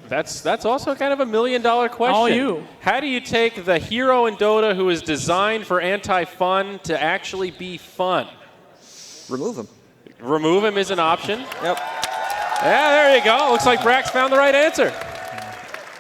That's also kind of $1 million question. All you. How do you take the hero in Dota who is designed for anti-fun to actually be fun? Remove him. Remove him is an option. Yep. Yeah, there you go. Looks like Brax found the right answer.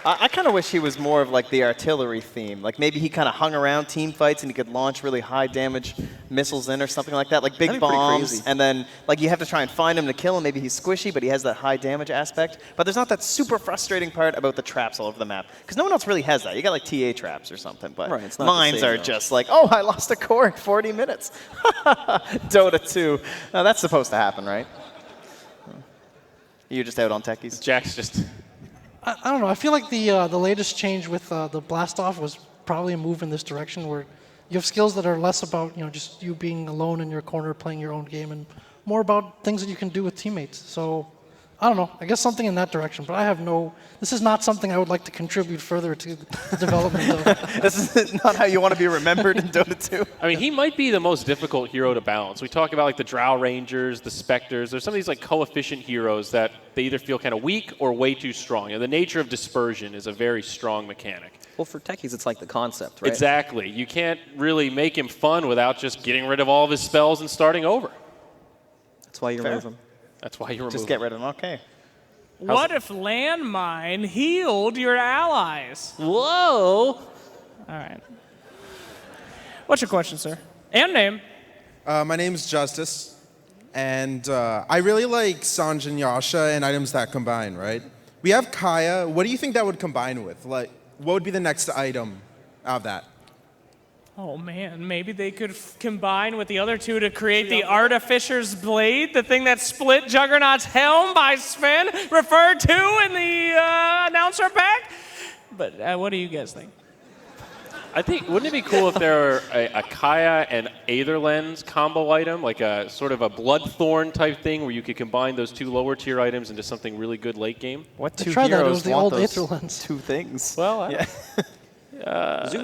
I kind of wish he was more of like the artillery theme. Like maybe he kind of hung around team fights and he could launch really high damage missiles in or something like that, like big That'd be pretty bombs. crazy. And then like you have to try and find him to kill him. Maybe he's squishy, but he has that high damage aspect. But there's not that super frustrating part about the traps all over the map because no one else really has that. You got like TA traps or something, but Right, it's not the mines same, are though. just like, oh, I lost a core in 40 minutes. Dota 2. Now, that's supposed to happen, right? You're just out on techies. Jack's just. I don't know. I feel like the latest change with the blast off was probably a move in this direction where you have skills that are less about just you being alone in your corner playing your own game and more about things that you can do with teammates. So I don't know. I guess something in that direction. But I have no. This is not something I would like to contribute further to the development of. This is not how you want to be remembered in Dota 2. I mean, he might be the most difficult hero to balance. We talk about like the Drow Rangers, the Spectres. There's some of these like coefficient heroes that they either feel kind of weak or way too strong. And the nature of dispersion is a very strong mechanic. Well, for techies, it's like the concept, right? Exactly. You can't really make him fun without just getting rid of all of his spells and starting over. That's why you Fair. remove him. That's why you remove Just get rid of them. Okay. What if landmine healed your allies? Whoa. All right. What's your question, sir? And name. My name's Justice, and I really like Sanj and Yasha and items that combine, right? We have Kaya. What do you think that would combine with? Like, what would be the next item out of that? Oh man, maybe they could combine with the other two to create the Artificer's Blade, the thing that split Juggernaut's helm by Sven, referred to in the announcer pack. But what do you guys think? I think, wouldn't it be cool if there were a Kaya and Aetherlens combo item, like a sort of a Bloodthorn type thing where you could combine those two lower tier items into something really good late game? What I two tried that. It heroes was the want old those Aetherlens. two things? Well, yeah.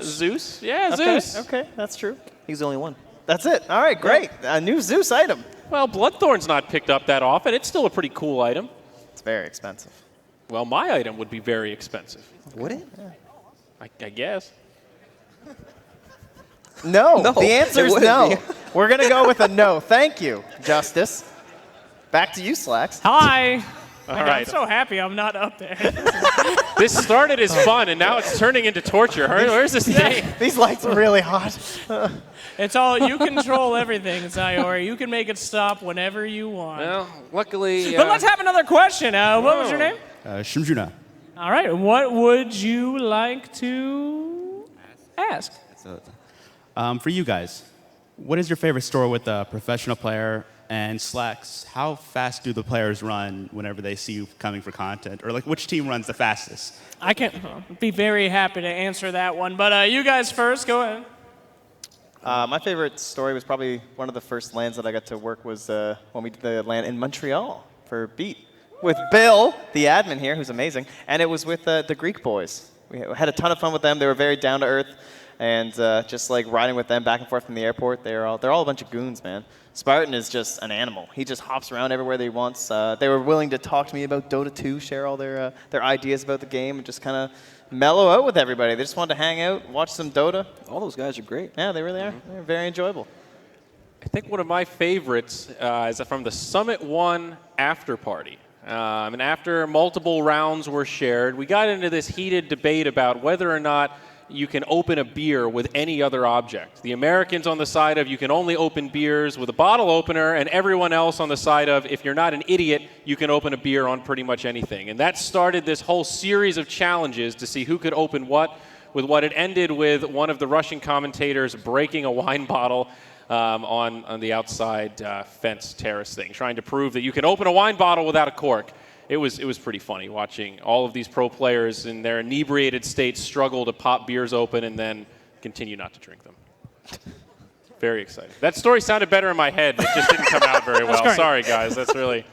Zeus? Yeah, Okay, Zeus. Okay, that's true. He's the only one. That's it. All right, great. A new Zeus item. Well, Bloodthorn's not picked up that often. It's still a pretty cool item. It's very expensive. Well, my item would be very expensive. Would it? I guess. No, No, the answer it is wouldn't no. be. We're going to go with a no. Thank you, Justice. Back to you, Slacks. Hi. All I'm right. so happy I'm not up there. This started as fun, and now it's turning into torture. Where's this thing? These lights are really hot. It's all you control everything, Sayori. You can make it stop whenever you want. Well, luckily. But let's have another question. What was your name? Shimjuna. All right. What would you like to ask? For you guys, what is your favorite store with a professional player? And Slacks, how fast do the players run whenever they see you coming for content? Or like, which team runs the fastest? I can be very happy to answer that one, but you guys first. Go ahead. My favorite story was probably one of the first lands that I got to work was when we did the land in Montreal for Beat with Bill, the admin here, who's amazing, and it was with the Greek boys. We had a ton of fun with them. They were very down to earth, and just like riding with them back and forth from the airport. They're all a bunch of goons, man. Spartan is just an animal. He just hops around everywhere that he wants. They were willing to talk to me about Dota 2, share all their ideas about the game, and just kind of mellow out with everybody. They just wanted to hang out, watch some Dota. All those guys are great. Yeah, they really are. They're very enjoyable. I think one of my favorites is from the Summit 1 after party. And after multiple rounds were shared, we got into this heated debate about whether or not you can open a beer with any other object. The Americans on the side of you can only open beers with a bottle opener, and everyone else on the side of if you're not an idiot, you can open a beer on pretty much anything. And that started this whole series of challenges to see who could open what, with what it ended with one of the Russian commentators breaking a wine bottle on the outside fence terrace thing, trying to prove that you can open a wine bottle without a cork. It was pretty funny watching all of these pro players in their inebriated state struggle to pop beers open and then continue not to drink them. Very exciting. That story sounded better in my head. It just didn't come out very well. Sorry, guys. That's really...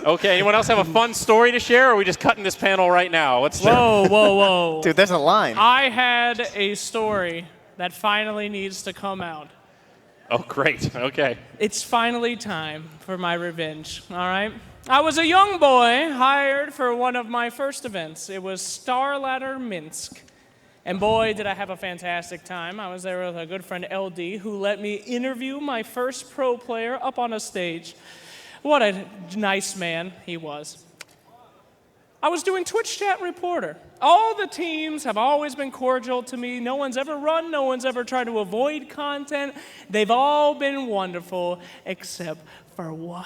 Okay, anyone else have a fun story to share, or are we just cutting this panel right now? Whoa. Dude, there's a line. I had a story that finally needs to come out. Oh, great. Okay. It's finally time for my revenge, all right? I was a young boy hired for one of my first events. It was Star Ladder Minsk. And boy, did I have a fantastic time. I was there with a good friend, LD, who let me interview my first pro player up on a stage. What a nice man he was. I was doing Twitch chat reporter. All the teams have always been cordial to me. No one's ever run, no one's ever tried to avoid content. They've all been wonderful, except for one.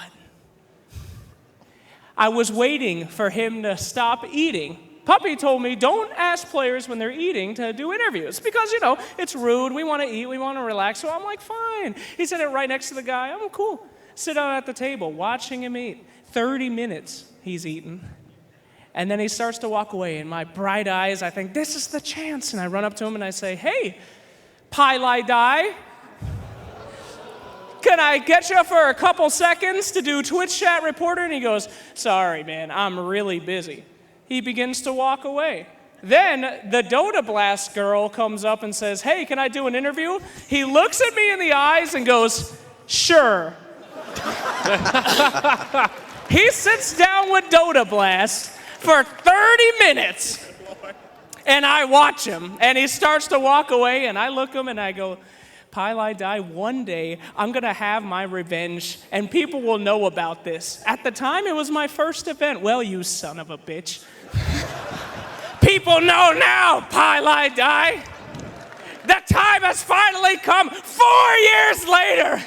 I was waiting for him to stop eating. Puppy told me, don't ask players when they're eating to do interviews because, you know, it's rude. We want to eat. We want to relax. So I'm like, fine. He's sitting right next to the guy. I'm cool. Sit down at the table, watching him eat. 30 minutes he's eating. And then he starts to walk away. In my bright eyes, I think, this is the chance. And I run up to him and I say, hey, Pie Die. Can I get you for a couple seconds to do Twitch chat reporter? And he goes, sorry, man, I'm really busy. He begins to walk away. Then the Dota Blast girl comes up and says, hey, can I do an interview? He looks at me in the eyes and goes, sure. He sits down with Dota Blast for 30 minutes. And I watch him. And he starts to walk away. And I look at him and I go, Pie Die, one day I'm going to have my revenge and people will know about this. At the time, it was my first event. Well, you son of a bitch. People know now, Pie Die. The time has finally come 4 years later.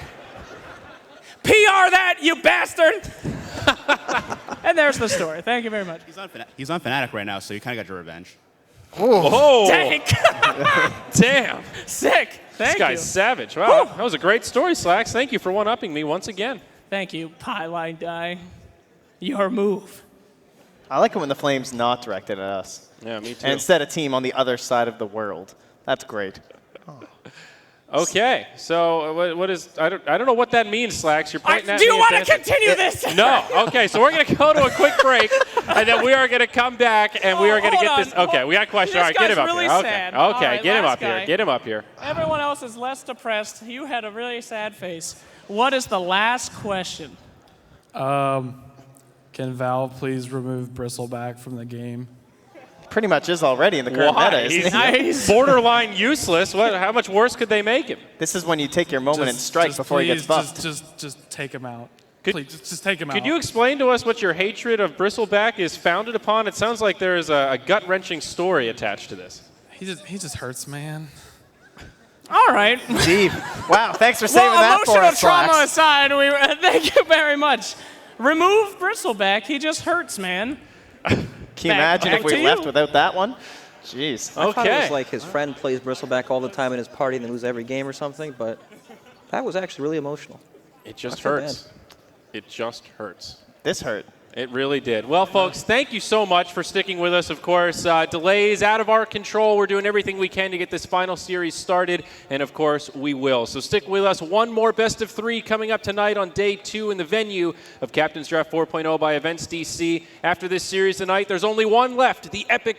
PR that, you bastard. And there's the story. Thank you very much. He's on Fnatic right now, so you kind of got your revenge. Oh. Dang. Damn. Sick. Thank you. This guy's savage. Wow, that was a great story, Slacks. Thank you for one-upping me once again. Thank you, Pie Die. Your move. I like it when the flame's not directed at us. Yeah, me too. And instead a team on the other side of the world. That's great. Okay, so what is I don't know what that means, Slacks. You're pointing at do me you want to dancing. continue this? No. Okay, so we're going to go to a quick break, and then we are going to come back, and we are going to get this. Okay, we got a question. All right, get him up really here. sad. Okay, All right, get him last up here. guy. Get him up here. Everyone else is less depressed. You had a really sad face. What is the last question? Can Valve please remove Bristleback from the game? Pretty much is already in the current Why? meta, isn't he? He's borderline useless. How much worse could they make him? This is when you take your moment and strike before he gets buffed. Just take him out. Please, just take him out. Could you explain to us what your hatred of Bristleback is founded upon? It sounds like there is a gut-wrenching story attached to this. He just hurts, man. All right. Deep. Wow, thanks for saving that for emotional us, trauma Slacks. aside, thank you very much. Remove Bristleback. He just hurts, man. Can you imagine if we left without that one? Jeez. I thought it was like his friend plays Bristleback all the time in his party and then lose every game or something, but that was actually really emotional. It just I feel hurts. It just hurts. This hurt. It really did. Well, folks, thank you so much for sticking with us. Of course, delays out of our control. We're doing everything we can to get this final series started, and of course, we will. So stick with us. One more best of 3 coming up tonight on day 2 in the venue of Captain's Draft 4.0 by Events DC. After this series tonight, there's only one left, the epic